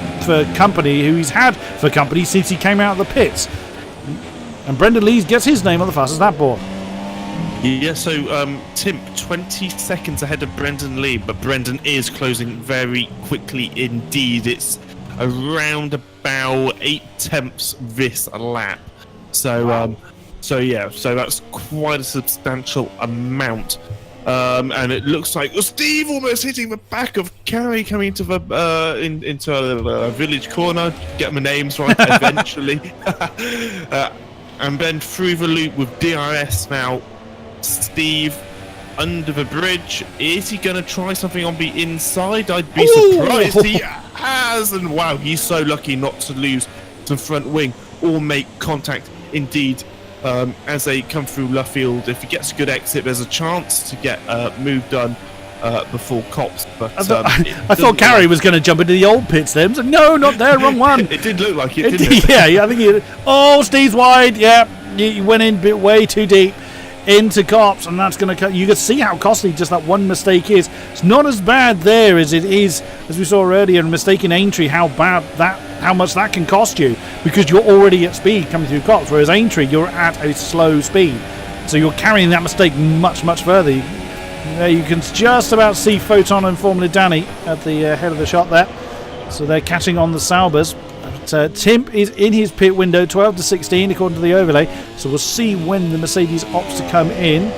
company, who he's had for company since he came out of the pits. And Brendan Lee gets his name on the fastest lap board. Yeah, so Tim, 20 seconds ahead of Brendan Lee, but Brendan is closing very quickly indeed. It's around about 8/10 this lap. So, wow. So that's quite a substantial amount. And it looks like Steve almost hitting the back of Carey coming into the into a village corner. Get my names right eventually. And then through the loop with DRS now. Steve under the bridge. Is he going to try something on the inside? I'd be surprised. He has, and wow, he's so lucky not to lose the front wing or make contact. Indeed, as they come through Luffield, if he gets a good exit, there's a chance to get move done before Cops. But I thought Carey was going to jump into the old pits then. So, no, not there, wrong one. It did look like it, didn't it? Yeah, I think he... Steve's wide. Yeah, he went in way too deep into Cops, and that's going to... You can see how costly just that one mistake is. It's not as bad there as it is, as we saw earlier, in mistaken Aintree, how much that can cost you, because you're already at speed coming through Cops, whereas Aintree, you're at a slow speed. So you're carrying that mistake much, much further. You can just about see Photon and Formula Danny at the head of the shot there. So they're catching on the Saubers. But Tim is in his pit window, 12 to 16 according to the overlay. So we'll see when the Mercedes opts to come in.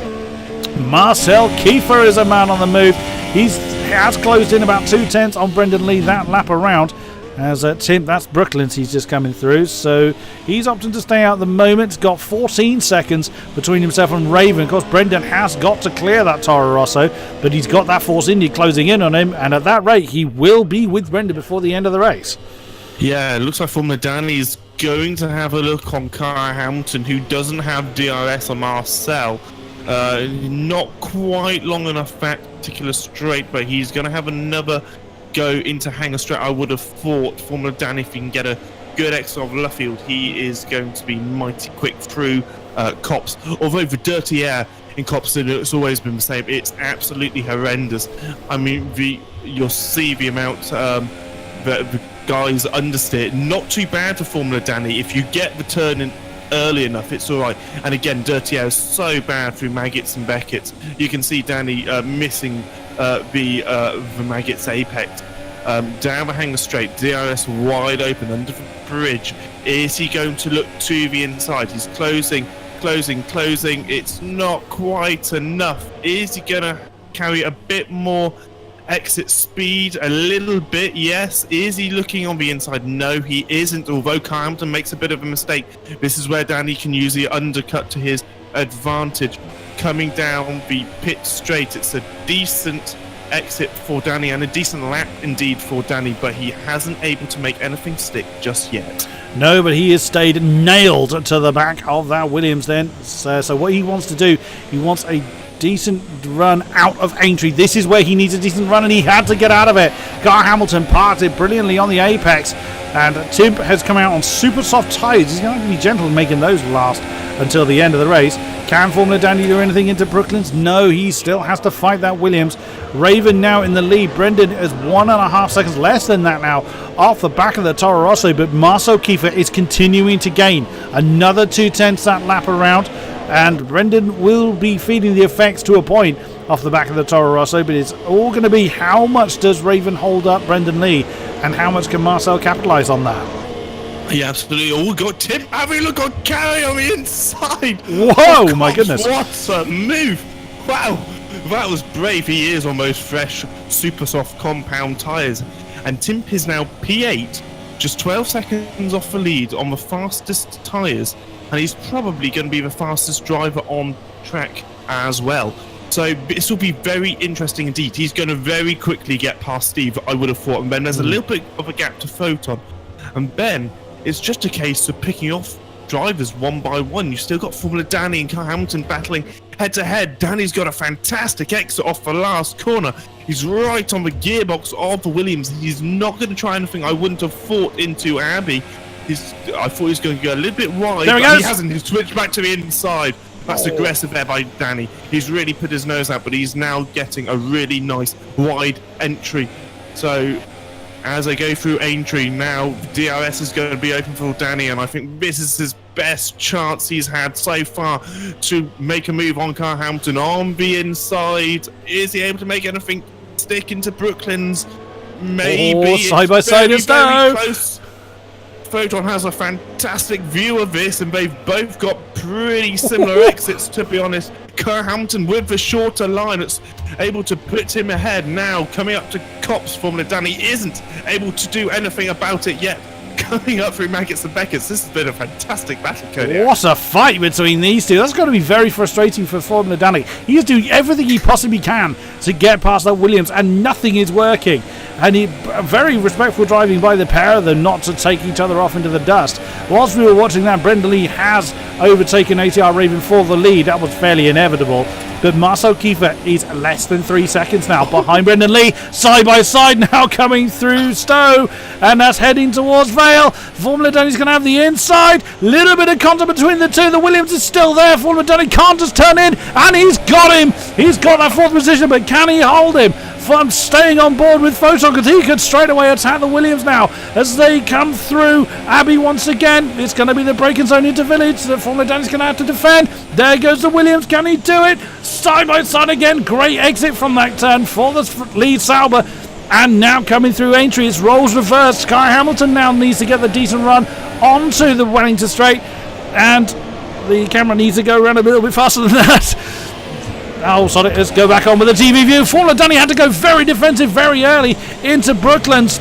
Marcel Kiefer is a man on the move. He has closed in about 2/10 on Brendan Lee that lap around. As Tim, that's Brooklands, he's just coming through. So he's opting to stay out at the moment. He's got 14 seconds between himself and Raven. Of course, Brendan has got to clear that Toro Rosso, but he's got that Force India closing in on him. And at that rate, he will be with Brendan before the end of the race. Yeah, it looks like Formula Danny is going to have a look on Kyle Hamilton, who doesn't have DRS on Marcel. Not quite long enough that particular straight, but he's going to have another go into Hangar Straight. I would have thought Formula Danny, if he can get a good exit of Luffield, he is going to be mighty quick through Cops. Although the dirty air in Cops, it's always been the same. It's absolutely horrendous. I mean, you'll see the amount the guys understeer. Not too bad for Formula Danny. If you get the turn in early enough, it's all right. And again, dirty air is so bad through Maggots and Beckett's. You can see Danny missing the Maggots apex. Down the hanger straight, DRS wide open under the bridge. Is he going to look to the inside? He's closing. It's not quite enough. Is he going to carry a bit more exit speed? A little bit, yes. Is he looking on the inside? No, he isn't. Although Carlton makes a bit of a mistake. This is where Danny can use the undercut to his advantage. Coming down the pit straight, it's a decent exit for Danny and a decent lap indeed for Danny, but he hasn't able to make anything stick just yet. No, but he has stayed nailed to the back of that Williams then. So what he wants to do, he wants a decent run out of Aintree. This is where he needs a decent run, and he had to get out of it. Gar Hamilton parked it brilliantly on the apex, and Tim has come out on super soft tyres. He's going to have to be gentle in making those last until the end of the race. Can Formula Danny do anything into Brooklands? No, he still has to fight that Williams. Raven now in the lead. Brendan is 1.5 seconds less than that now off the back of the Toro Rosso, but Marcel Kiefer is continuing to gain another 2/10 that lap around, and Brendan will be feeling the effects to a point off the back of the Toro Rosso, but it's all going to be how much does Raven hold up Brendan Lee and how much can Marcel capitalise on that. Yeah, absolutely. Oh, we got Tim having a look on Carey on the inside. Whoa, my goodness. What a move. Wow, that was brave. He is on those fresh, super soft compound tyres. And Tim is now P8, just 12 seconds off the lead on the fastest tyres. And he's probably going to be the fastest driver on track as well. So this will be very interesting indeed. He's going to very quickly get past Steve, I would have thought. And then there's a little bit of a gap to Photon. And Ben, it's just a case of picking off drivers one by one. You've still got Formula Danny and Kyle Hamilton battling head to head. Danny's got a fantastic exit off the last corner. He's right on the gearbox of the Williams. He's not going to try anything I wouldn't have thought into Abbey. I thought he was going to go a little bit wide, there he but goes. he hasn't. He's switched back to the inside. That's aggressive there by Danny. He's really put his nose out, but he's now getting a really nice wide entry. So as I go through Aintree now, DRS is going to be open for Danny, and I think this is his best chance he's had so far to make a move on Car Hamilton on the inside. Is he able to make anything stick into Brooklands? Maybe. Side by side is very close. Photon has a fantastic view of this, and they've both got pretty similar exits, to be honest. Car Hamilton with the shorter line, it's able to put him ahead. Now coming up to Cops, Formula Danny isn't able to do anything about it yet. Coming up through Maggots and Beckett's, this has been a fantastic battle, Kodiak. What a fight between these two. That's got to be very frustrating for Formula Danny. He's doing everything he possibly can to get past that Williams, and nothing is working. And very respectful driving by the pair of them not to take each other off into the dust. Whilst we were watching that, Brendan Lee has overtaken ATR Raven for the lead. That was fairly inevitable. But Marcel Kiefer is less than 3 seconds now behind Brendan Lee. Side by side now coming through Stowe. And that's heading towards Vale. Formula Danny's going to have the inside. Little bit of contact between the two. The Williams is still there. Formula Danny can't just turn in. And he's got him. He's got that fourth position. But can he hold him? From staying on board with Photon, because he could straight away attack the Williams now as they come through. Abbey once again, it's going to be the braking zone into Village that Formula Danny's going to have to defend. There goes the Williams. Can he do it? Side by side again. Great exit from that turn for the lead Sauber. And now coming through Aintree, it's roles reversed. Sky Hamilton now needs to get the decent run onto the Wellington Straight, and the camera needs to go around a little bit faster than that. Oh, sorry, let's go back on with the TV view. Formula Danny had to go very defensive very early into Brooklands.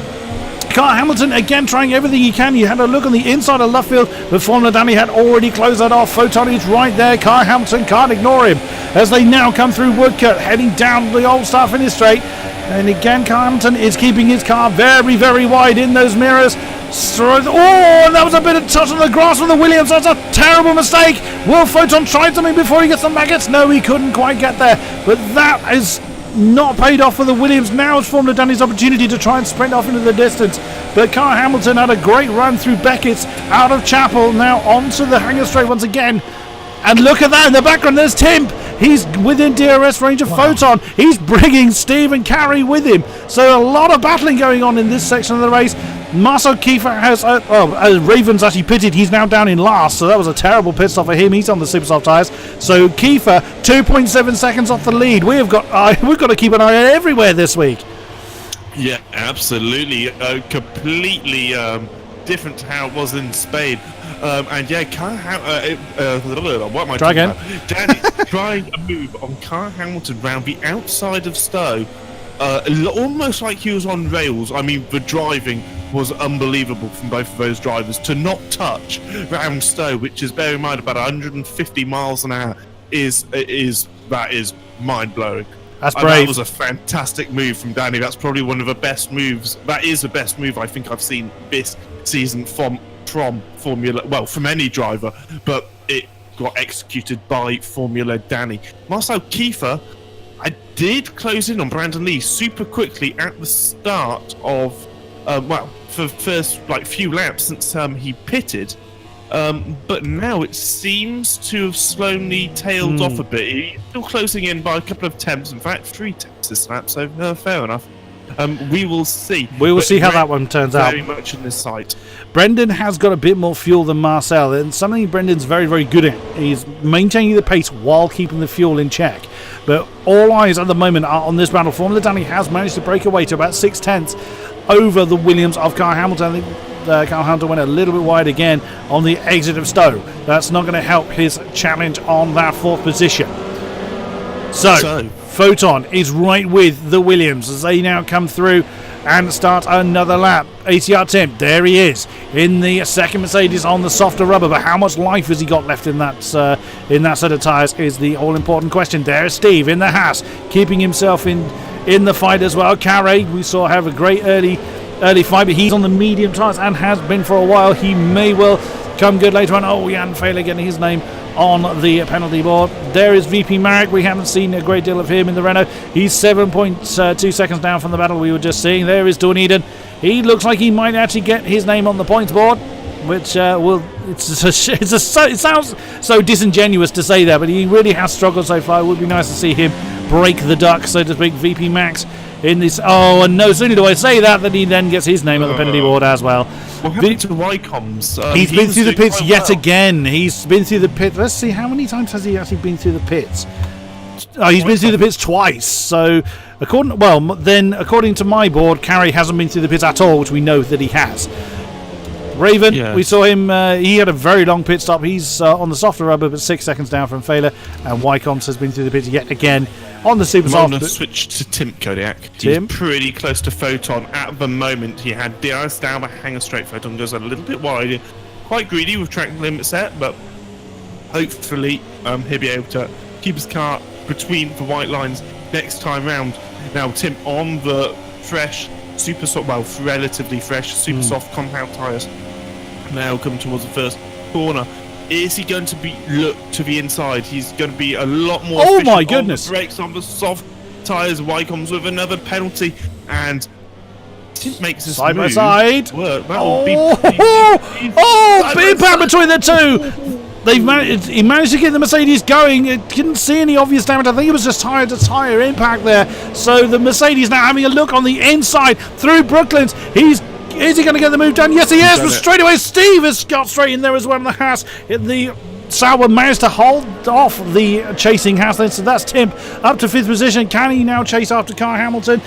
Car Hamilton again trying everything he can. He had a look on the inside of left field, but Formula Danny had already closed that off. Photon is right there. Car Hamilton can't ignore him as they now come through Woodcut, heading down the old start finish straight. And again, Car Hamilton is keeping his car very, very wide in those mirrors. Oh, and that was a bit of touch on the grass with the Williams. That's a terrible mistake. Will Photon try something before he gets the Maggots? No, he couldn't quite get there. But that is not paid off for the Williams. Now it's Formula Danny's opportunity to try and sprint off into the distance. But Car Hamilton had a great run through Beckett's out of Chapel. Now onto the hanger straight once again. And look at that in the background. There's Tim. He's within DRS range of Photon. He's bringing Steve and Carey with him. So a lot of battling going on in this section of the race. Marcel Kiefer has... Raven's actually pitted. He's now down in last, so that was a terrible pit stop for him. He's on the super soft tyres. So Kiefer, 2.7 seconds off the lead. We've got to keep an eye on everywhere this week. Yeah, absolutely. Completely different to how it was in Spain. And yeah, what am I Try again. about? Danny trying a move on Kyle Hamilton round the outside of Stowe. Almost like he was on rails. I mean, the driving was unbelievable from both of those drivers. To not touch round Stowe, which is, bear in mind, about 150 miles an hour, is mind blowing. That's brave. That was a fantastic move from Danny. That's probably one of the best moves. That is the best move I think I've seen this season from Formula. Well, from any driver, but it got executed by Formula Danny. Marcel Kiefer, I did close in on Brandon Lee super quickly at the start of, for the first few laps since he pitted. But now it seems to have slowly tailed off a bit. He's still closing in by a couple of tenths. In fact, 3 tenths this lap, so fair enough. We will see. We will see how that one turns out. Very much in this sight. Brendan has got a bit more fuel than Marcel, and something Brendan's very, very good at is maintaining the pace while keeping the fuel in check. But all eyes at the moment are on this battle. Formula Danny has managed to break away to about 6 tenths over the Williams of Kyle Hamilton. I think Kyle Hamilton went a little bit wide again on the exit of Stowe. That's not going to help his challenge on that 4th position. So, Photon is right with the Williams as they now come through and start another lap. ATR Tim, there he is in the second Mercedes on the softer rubber, but how much life has he got left in that set of tyres is the all-important question. There is Steve in the Haas, keeping himself in the fight as well. Carey, we saw have a great early fight, but he's on the medium tyres and has been for a while. He may well come good later on. Oh, Jan Fehler getting his name on the penalty board. There is VP Marek. We haven't seen a great deal of him in the Renault. He's 7.2 seconds down from the battle we were just seeing. There is Dawn Eden. He looks like he might actually get his name on the points board, which it sounds so disingenuous to say that, but he really has struggled so far. It would be nice to see him break the duck, so to speak. VP Max in this. Oh, and no sooner do I say that than he then gets his name on the penalty board as well. What happened to Wycombs? He's been through the pits yet again. He's been through the pits. Let's see, how many times has he actually been through the pits? He's been through the pits twice. So, according to my board, Carey hasn't been through the pits at all, which we know that he has. Raven, yes. We saw him, he had a very long pit stop. He's on the softer rubber, but 6 seconds down from Fehler. And Wycombs has been through the pits yet again on the super soft. I'm going to switch to King-Kodiak. He's pretty close to Photon at the moment. He had DRS down, but hanger straight. Photon goes a little bit wide. Quite greedy with track limit set, but hopefully he'll be able to keep his car between the white lines next time round. Now, Tim on the fresh, super soft, well, relatively fresh, super soft compound tyres. Now coming towards the first corner. Is he going to be look to the inside? He's going to be a lot more. Oh my goodness! On the brakes on the soft tyres. Wycombs with another penalty, and Tim makes this side move by side. Work. That impact between the two. He managed to get the Mercedes going. It didn't see any obvious damage. I think it was just tyre to tyre impact there. So the Mercedes now having a look on the inside through Brooklands. Is he going to get the move done? Yes, he is. But straight away, Steve has got straight in there as well in the Haas. The Sauber managed to hold off the chasing Haas then. So that's Tim up to 5th position. Can he now chase after Kyle Hamilton?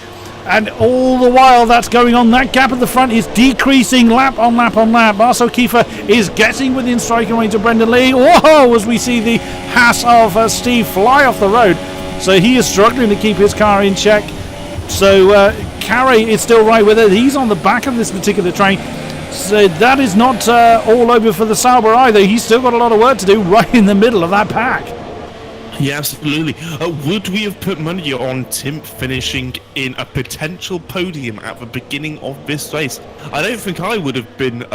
And all the while that's going on, that gap at the front is decreasing lap on lap on lap. Marcel Kiefer is getting within striking range of Brendan Lee. Whoa, as we see the Haas of Steve fly off the road. So he is struggling to keep his car in check. So Carey is still right with it. He's on the back of this particular train. So that is not all over for the Sauber either. He's still got a lot of work to do right in the middle of that pack. Yeah, absolutely. Would we have put money on Tim finishing in a potential podium at the beginning of this race? I don't think I would have been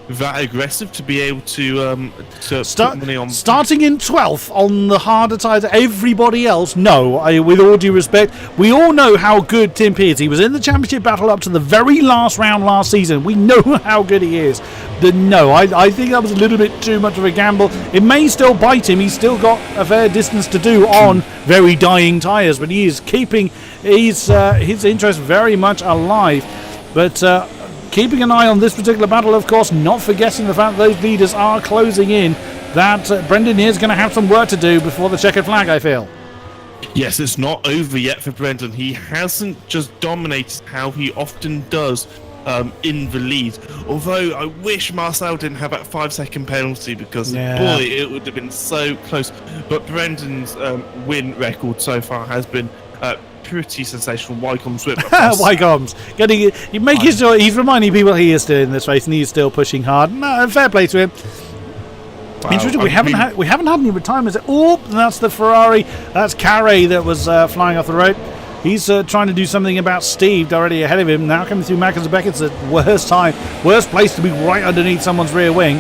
that aggressive to be able to put money on. Starting in 12th on the harder tyres to everybody else, no, with all due respect, we all know how good Tim is. He was in the championship battle up to the very last round last season. We know how good he is. I think that was a little bit too much of a gamble. It may still bite him. He's still got a fair distance to do on very dying tyres, but he is keeping his interest very much alive. But keeping an eye on this particular battle, of course, not forgetting the fact that those leaders are closing in, that Brendan is going to have some work to do before the checkered flag, I feel. Yes, it's not over yet for Brendan. He hasn't just dominated how he often does in the lead. Although I wish Marcel didn't have that 5-second penalty, because boy, it would have been so close. But Brendan's win record so far has been pretty sensational. Wycombe's whip. Wycombe's he's reminding people he is still in this race and he's still pushing hard. No, fair play to him. Wow. Interesting. We haven't had any retirements. Oh, that's the Ferrari. That's Carey that was flying off the road. He's trying to do something about Steve already ahead of him. Now coming through Mackens and Beckett's the worst place to be, right underneath someone's rear wing.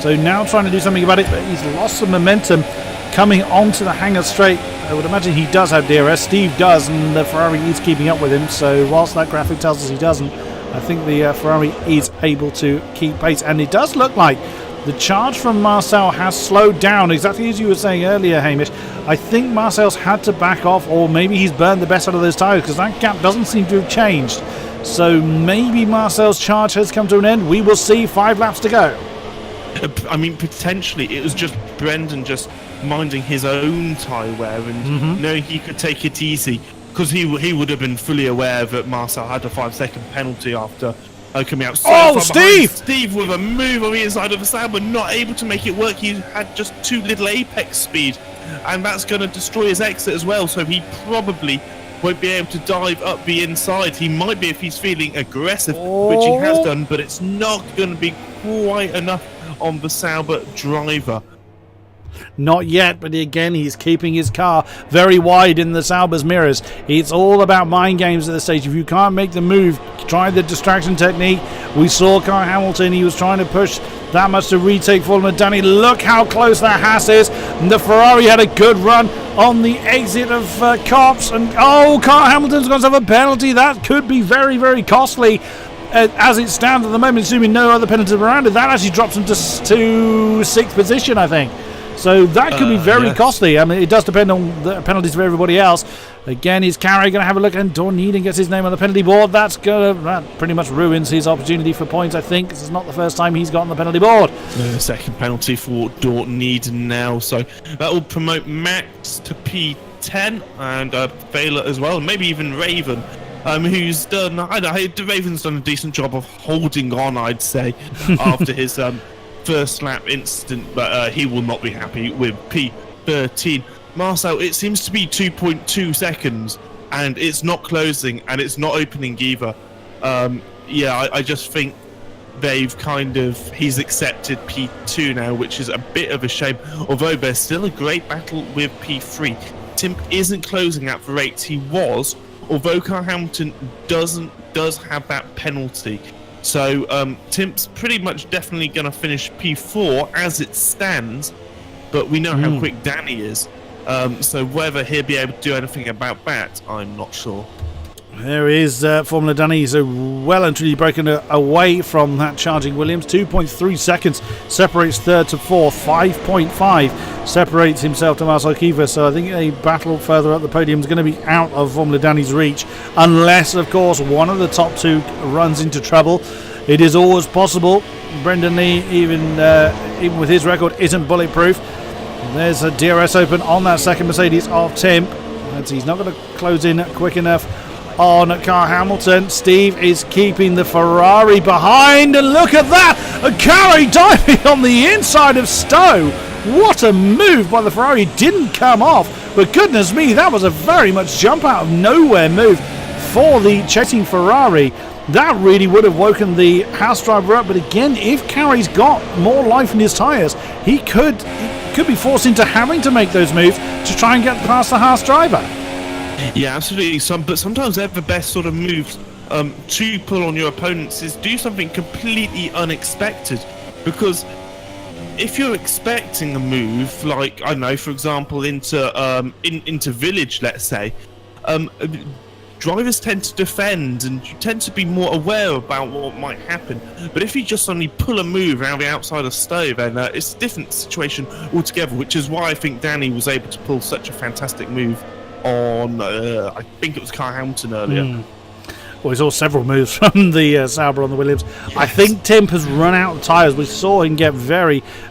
So now trying to do something about it, but he's lost some momentum coming onto the hangar straight. I would imagine he does have DRS. Steve does, and the Ferrari is keeping up with him. So whilst that graphic tells us he doesn't, I think the Ferrari is able to keep pace. And it does look like the charge from Marcel has slowed down, exactly as you were saying earlier, Hamish. I think Marcel's had to back off, or maybe he's burned the best out of those tyres, because that gap doesn't seem to have changed. So maybe Marcel's charge has come to an end. We will see 5 laps to go. I mean, potentially it was just Brendan just minding his own tyre wear and knowing he could take it easy, because he would have been fully aware that Marcel had a 5-second penalty after coming out. Oh, Steve! Steve with a move on the inside of the sand, but not able to make it work. He had just too little apex speed, and that's going to destroy his exit as well. So he probably won't be able to dive up the inside. He might be if he's feeling aggressive, which he has done, but it's not going to be quite enough on the Sauber driver. Not yet, but again, he's keeping his car very wide in the Sauber's mirrors. It's all about mind games at this stage. If you can't make the move, try the distraction technique. We saw Kyle Hamilton, he was trying to push that much to retake Formula Danny. Look how close that Haas is. And the Ferrari had a good run on the exit of Cops. And Kyle Hamilton's going to have a penalty. That could be very, very costly. As it stands at the moment, assuming no other penalties around it, that actually drops him to 6th position, I think. So that could be very costly. I mean, it does depend on the penalties for everybody else. Again, is Carey going to have a look? And Dorneeden gets his name on the penalty board. That pretty much ruins his opportunity for points, I think. This is not the first time he's got on the penalty board. Second penalty for Dorneeden now. So that will promote Max to P10 and Baylor as well. And maybe even Raven, who's done... Raven's done a decent job of holding on, I'd say, after his... first lap incident, but he will not be happy with P13. Marcel, it seems to be 2.2 seconds, and it's not closing, and it's not opening either. I just think he's accepted P2 now, which is a bit of a shame, although there's still a great battle with P3. Tim isn't closing at the rates he was, although Kyle Hamilton does have that penalty. So Timp's pretty much definitely going to finish P4 as it stands, but we know how quick Danny is. So whether he'll be able to do anything about that, I'm not sure. There is Formula Danny. He's well and truly broken away from that charging Williams. 2.3 seconds separates third to fourth. 5.5 separates himself to Marcel Kiefer. So I think a battle further up the podium is going to be out of Formula Danny's reach, unless, of course, one of the top two runs into trouble. It is always possible. Brendan Lee, even with his record, isn't bulletproof. There's a DRS open on that second Mercedes of Tim. He's not going to close in quick enough on Kyle Hamilton. Steve is keeping the Ferrari behind, and look at that! A Carey diving on the inside of Stowe. What a move by the Ferrari. Didn't come off, but goodness me, that was a very much jump out of nowhere move for the chasing Ferrari. That really would have woken the Haas driver up, but again, if Carey's got more life in his tyres, he could be forced into having to make those moves to try and get past the Haas driver. Yeah, absolutely. But sometimes they're the best sort of moves to pull on your opponents is do something completely unexpected. Because if you're expecting a move, like, I don't know, for example, into Village, let's say, drivers tend to defend and you tend to be more aware about what might happen. But if you just suddenly pull a move around the outside of Stowe, then it's a different situation altogether, which is why I think Danny was able to pull such a fantastic move on, I think it was Kyle Hamilton earlier. Well, we saw several moves from the Sauber on the Williams. Yes. I think Tim has run out of tyres. We saw him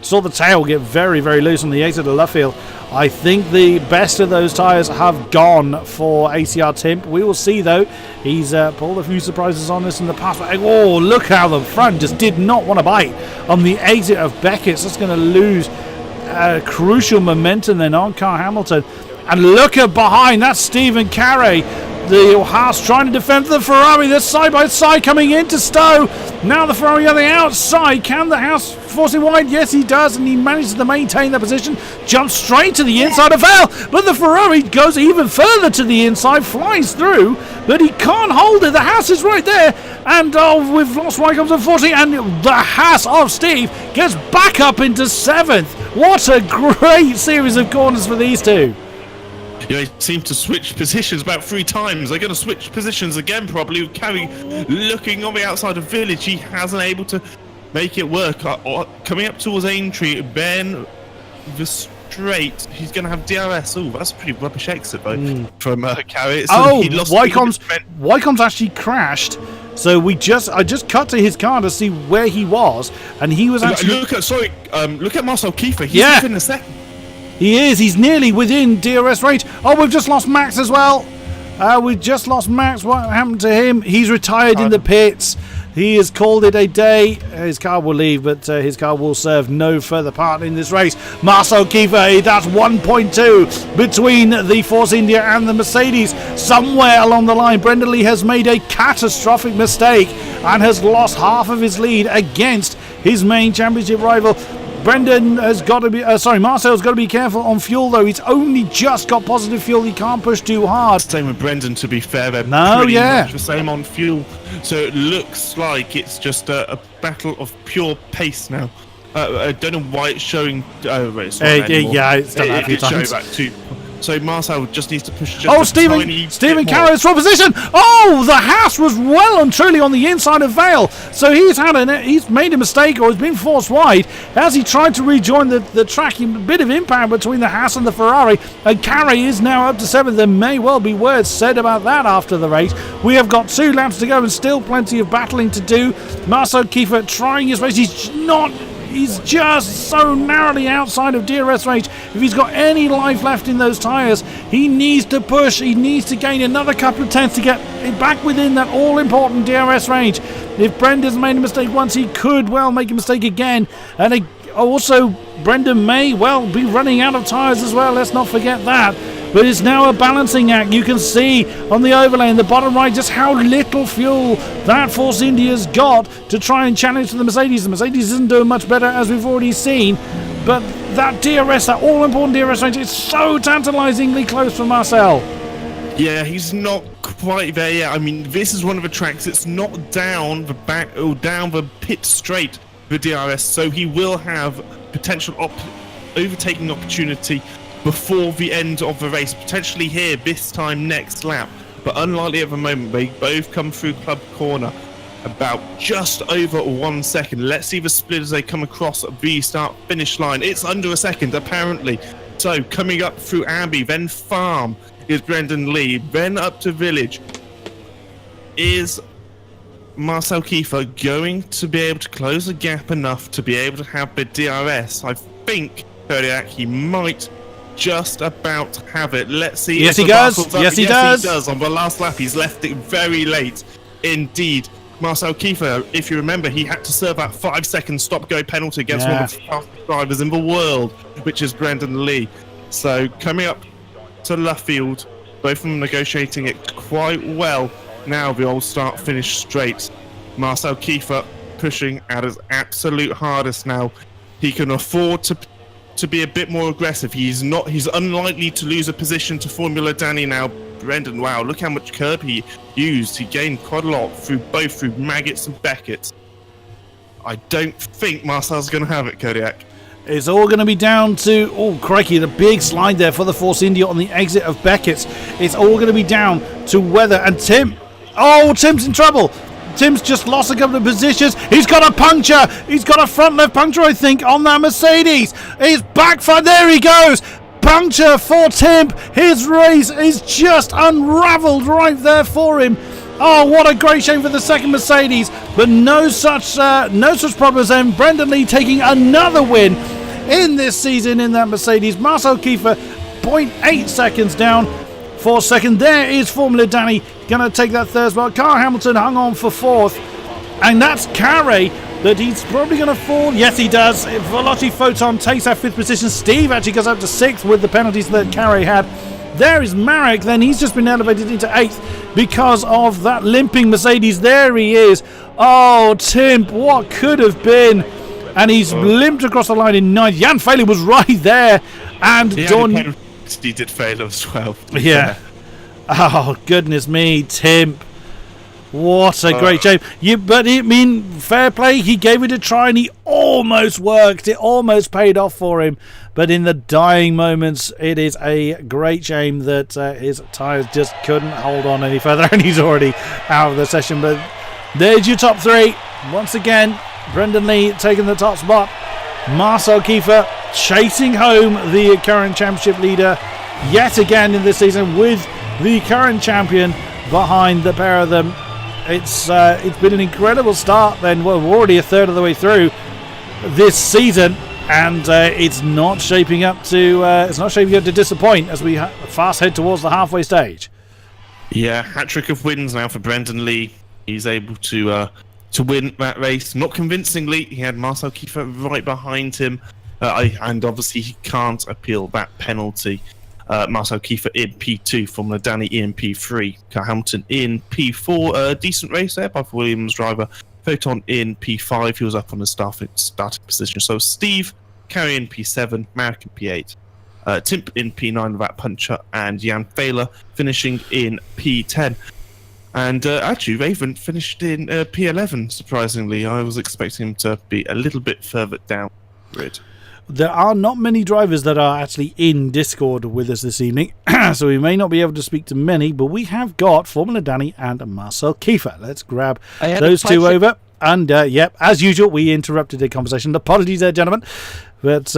saw the tail get very, very loose on the exit of Luffield. I think the best of those tyres have gone for ACR Timp. We will see, though. He's pulled a few surprises on us in the past. Oh, look how the front just did not want to bite on the exit of Beckett's. That's going to lose crucial momentum then on Carl Hamilton. And look at behind, that's Stephen Carey. The Haas trying to defend the Ferrari. They're side by side coming into Stowe. Now the Ferrari on the outside. Can the Haas force it wide? Yes, he does, and he manages to maintain that position. Jumps straight to the inside of Val, but the Ferrari goes even further to the inside, flies through, but he can't hold it. The Haas is right there, and we've lost Wycombs unfortunately, and the Haas of Steve gets back up into 7th. What a great series of corners for these two. They seem to switch positions about 3 times. They're going to switch positions again, probably. Carey looking on the outside of Village. He hasn't able to make it work. Coming up towards Aintree, Ben the straight. He's going to have DRS. Oh, that's a pretty rubbish exit, though, from Carey. So Wycombs actually crashed. So I just cut to his car to see where he was, and he was actually... Look at Marcel Kiefer. He's within a second. He is. He's nearly within DRS range. Oh, we've just lost Max as well. We've just lost Max. What happened to him? He's retired in the pits. He has called it a day. His car will leave, but his car will serve no further part in this race. Marcel Kiefer, that's 1.2 between the Force India and the Mercedes. Somewhere along the line, Brendan Lee has made a catastrophic mistake and has lost half of his lead against his main championship rival. Marcel's got to be careful on fuel, though. He's only just got positive fuel. He can't push too hard. Same with Brendan, to be fair. They're much the same on fuel. So it looks like it's just a battle of pure pace now. I don't know why it's showing... it's done that a few times. So Marcel just needs to push Stephen Carey's from position. Oh, the Haas was well and truly on the inside of Vale. So he's made a mistake, or has been forced wide as he tried to rejoin the track. A bit of impact between the Haas and the Ferrari, and Carey is now up to 7th. There may well be words said about that after the race. We have got 2 laps to go and still plenty of battling to do. Marcel Kiefer trying his race. He's just so narrowly outside of DRS range. If he's got any life left in those tyres, he needs to push. He needs to gain another couple of tenths to get it back within that all-important DRS range. If Brendan's made a mistake once, he could well make a mistake again. And also, Brendan may well be running out of tyres as well. Let's not forget that. But it's now a balancing act. You can see on the overlay in the bottom right just how little fuel that Force India's got to try and challenge the Mercedes. The Mercedes isn't doing much better, as we've already seen. But that DRS, that all-important DRS range, is so tantalisingly close for Marcel. Yeah, he's not quite there yet. I mean, this is one of the tracks. It's not down the back or down the pit straight for DRS, so he will have potential overtaking opportunity before the end of the race, potentially here this time next lap, but unlikely at the moment. They both come through club corner about just over 1 second. Let's see the split as they come across the start finish line. It's under a second apparently. So coming up through Abbey, then Farm is Brendan Lee, then up to Village. Is Marcel Kiefer going to be able to close the gap enough to be able to have the DRS? I think King-Kodiak, he might just about have it. Let's see. Yes, he does. Yes, he does. On the last lap, he's left it very late indeed. Marcel Kiefer, if you remember, he had to serve that 5-second stop-go penalty against one of the fastest drivers in the world, which is Brendan Lee. So coming up to Luffield, both of them negotiating it quite well. Now the old start-finish straight. Marcel Kiefer pushing at his absolute hardest now. He can afford to be a bit more aggressive. He's unlikely to lose a position to Formula Danny now. Brendan, wow, look how much curb he used. He gained quite a lot through Maggots and Beckett. I don't think Marcel's going to have it, Kodiak. It's all going to be down to, oh crikey, the big slide there for the Force India on the exit of Beckett's. It's all going to be down to weather. And Tim's in trouble. Tim's just lost a couple of positions. He's got a puncture. He's got a front left puncture, I think, on that Mercedes. He's backfired. There he goes. Puncture for Tim. His race is just unravelled right there for him. Oh, what a great shame for the second Mercedes, but no such problems then. Brendan Lee taking another win in this season in that Mercedes. Marcel Kiefer 0.8 seconds down for second. There is Formula Danny going to take that third spot. Carl Hamilton hung on for fourth, and that's Carey, but he's probably going to fall. Yes, he does. Veloci Photon takes that fifth position. Steve actually goes up to sixth with the penalties that Carey had. There is Marek, then he's just been elevated into 8th because of that limping Mercedes. There he is. Oh, Tim, what could have been? And he's limped across the line in 9th. Jan Failey was right there. And Dawn... He did fail as well. Yeah. Oh, goodness me, Tim. What a great shame. But I mean, fair play. He gave it a try and he almost worked. It almost paid off for him. But in the dying moments, it is a great shame that his tyres just couldn't hold on any further. And he's already out of the session. But there's your top 3. Once again, Brendan Lee taking the top spot. Marcel Kiefer chasing home the current championship leader yet again in this season with the current champion behind the pair of them. It's been an incredible start then. Well, we're already a third of the way through this season, and it's not shaping up to disappoint as we fast head towards the halfway stage. Yeah, hat-trick of wins now for Brendan Lee. He's able to win that race. Not convincingly, he had Marcel Kiefer right behind him, and obviously he can't appeal that penalty. Marcel Kiefer in P2, Formula Danny in P3, Carl Hamilton in P4. Decent race there by the Williams driver. Photon in P5, he was up on the starting position. So Steve, Carey in P7, Marek in P8, Timp in P9 with that puncher, and Jan Fehler finishing in P10. And actually, Raven finished in P11, surprisingly. I was expecting him to be a little bit further down the grid. There are not many drivers that are actually in Discord with us this evening, so we may not be able to speak to many, but we have got Formula Danny and Marcel Kiefer. Let's grab those two over. And, yep, as usual, we interrupted the conversation. Apologies there, gentlemen. But,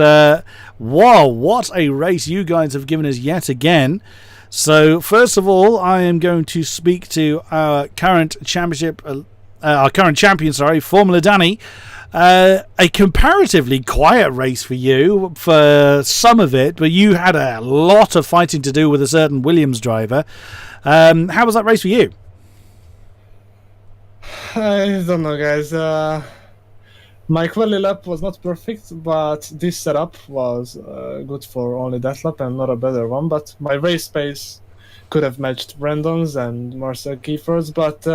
wow, what a race you guys have given us yet again. So, first of all, I am going to speak to our current champion, Formula Danny. A comparatively quiet race for you for some of it, but you had a lot of fighting to do with a certain Williams driver. How was that race for you? I don't know, guys. My quali lap was not perfect, but this setup was good for only that lap and not a better one. But my race pace could have matched Brandon's and Marcel Kiefer's, but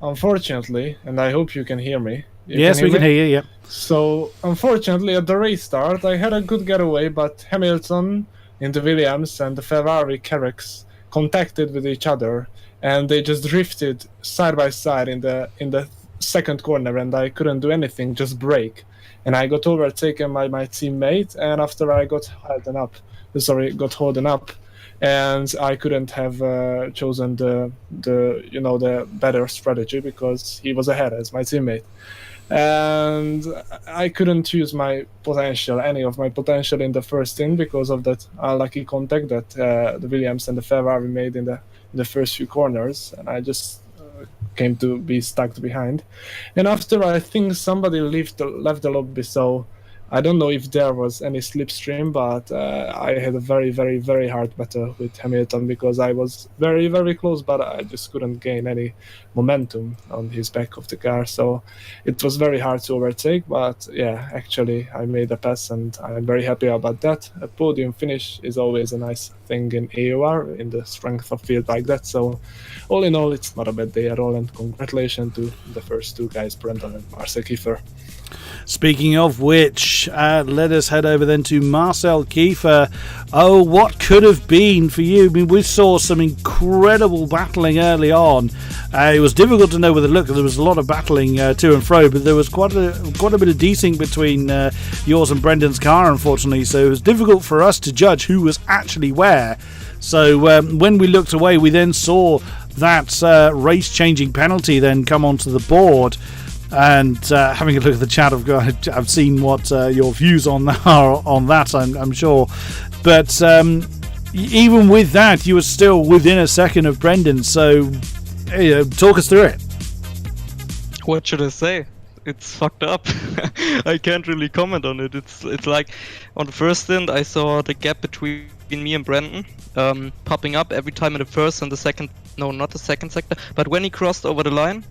unfortunately, and I hope you can hear me. Yes, we can hear you, yeah. So, unfortunately, at the race start, I had a good getaway, but Hamilton in the Williams and the Ferrari Carracks contacted with each other, and they just drifted side by side in the second corner, and I couldn't do anything, just brake. And I got overtaken by my teammate, and after I got holden up, and I couldn't have chosen the better strategy because he was ahead as my teammate. And I couldn't use any of my potential in the first stint because of that unlucky contact that the Williams and the Ferrari made in the first few corners, and I just came to be stuck behind. And after, I think somebody left the lobby, so I don't know if there was any slipstream, but I had a very, very, very hard battle with Hamilton because I was very, very close, but I just couldn't gain any momentum on his back of the car. So it was very hard to overtake, but yeah, actually I made a pass and I'm very happy about that. A podium finish is always a nice thing in AOR, in the strength of field like that. So all in all, it's not a bad day at all, and congratulations to the first two guys, Brendan and Marcel Kiefer. Speaking of which, let us head over then to Marcel Kiefer. Oh, what could have been for you? I mean, we saw some incredible battling early on. It was difficult to know with the look. There was a lot of battling to and fro, but there was quite a bit of desync between yours and Brendan's car, unfortunately. So it was difficult for us to judge who was actually where. So when we looked away, we then saw that race-changing penalty then come onto the board. And having a look at the chat, I've seen what your views on that, I'm sure. But even with that, you were still within a second of Brendan. So talk us through it. What should I say? It's fucked up. I can't really comment on it. It's like on the first stint I saw the gap between me and Brandon popping up every time in the first and the second. No, not the second sector, but when he crossed over the line.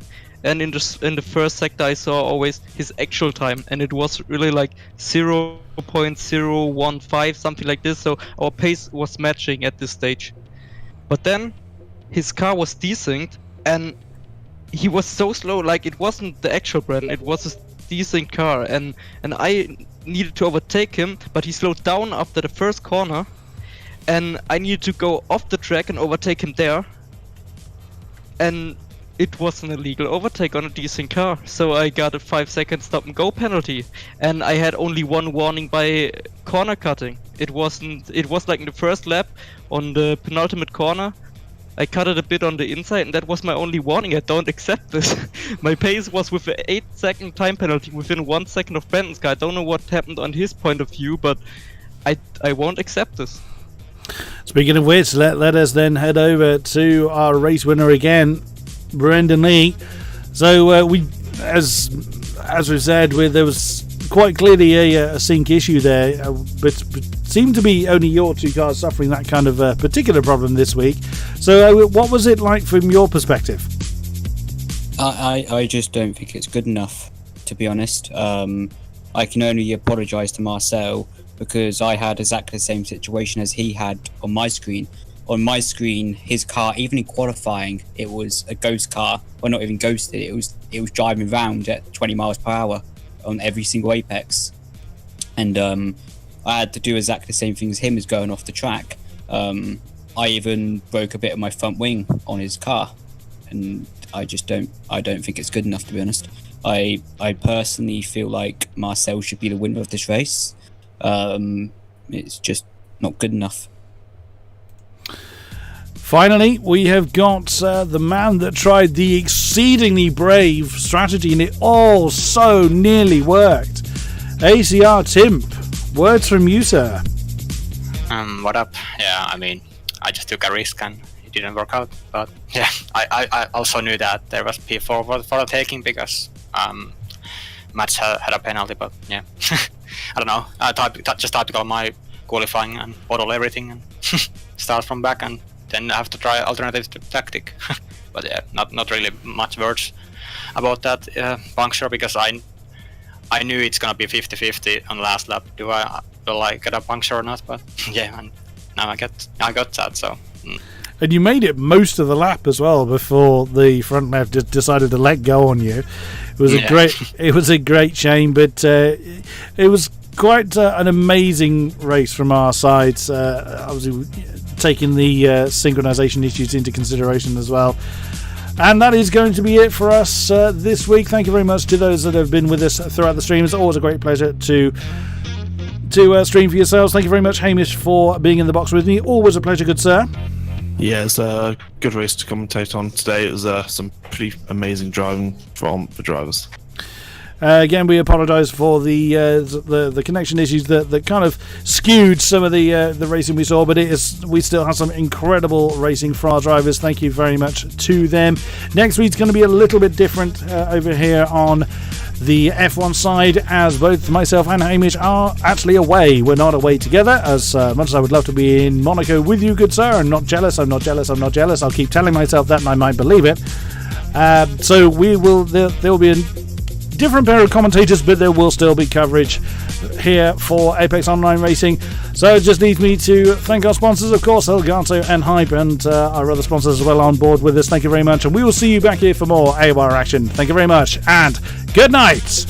And in the first sector I saw always his actual time, and it was really like 0.015, something like this, so our pace was matching at this stage. But then his car was desynced and he was so slow, like it wasn't the actual Brandon, it was a desynced car, and I needed to overtake him, but he slowed down after the first corner and I needed to go off the track and overtake him there. And it was an illegal overtake on a decent car, so I got a 5-second stop and go penalty, and I had only one warning by corner cutting. It was like in the first lap on the penultimate corner. I cut it a bit on the inside, and that was my only warning. I don't accept this. My pace was with an 8-second time penalty within 1 second of Brandon's car. I don't know what happened on his point of view, but I won't accept this. Speaking of which, let us then head over to our race winner again, Brendan Lee. So we, as we've said, there was quite clearly a sync issue there, but seemed to be only your two cars suffering that kind of particular problem this week. So what was it like from your perspective? I just don't think it's good enough, to be honest. I can only apologise to Marcel because I had exactly the same situation as he had on my screen. On my screen, his car, even in qualifying, it was a ghost car. Well, not even ghosted. It was driving around at 20 miles per hour on every single apex, and I had to do exactly the same thing as him as going off the track. I even broke a bit of my front wing on his car, and I don't think it's good enough, to be honest. I personally feel like Marcel should be the winner of this race. It's just not good enough. Finally, we have got the man that tried the exceedingly brave strategy, and it all so nearly worked. ACR Timp, words from you, sir. What up? Yeah, I mean, I just took a risk and it didn't work out. But yeah, I also knew that there was P4 for the taking because Mats had a penalty. But yeah, I don't know. Just typical my qualifying and bottle everything and start from back, and then I have to try alternative tactic. But yeah, not really much words about that puncture because I knew it's gonna be 50-50 on the last lap. Will I get a puncture or not? But yeah, and now I got that. So. And you made it most of the lap as well before the front left just decided to let go on you. It was a great shame, but it was quite an amazing race from our side. Obviously, taking the synchronization issues into consideration as well. And that is going to be it for us this week. Thank you very much to those that have been with us throughout the stream. It's always a great pleasure to stream for yourselves. Thank you very much, Hamish, for being in the box with me. Always a pleasure, good sir. Yeah, it's a good race to commentate on today. It was some pretty amazing driving from the drivers. Again, we apologise for the connection issues that kind of skewed some of the racing we saw, but we still have some incredible racing from our drivers. Thank you very much to them. Next week's going to be a little bit different over here on the F1 side, as both myself and Hamish are actually away. We're not away together, as much as I would love to be in Monaco with you, good sir. I'm not jealous. I'll keep telling myself that and I might believe it. So there will be a different pair of commentators, but there will still be coverage here for Apex Online Racing. So it just leaves me to thank our sponsors, of course, Elgato and Hype, and our other sponsors as well on board with us. Thank you very much, and we will see you back here for more AWR action. Thank you very much, and good night.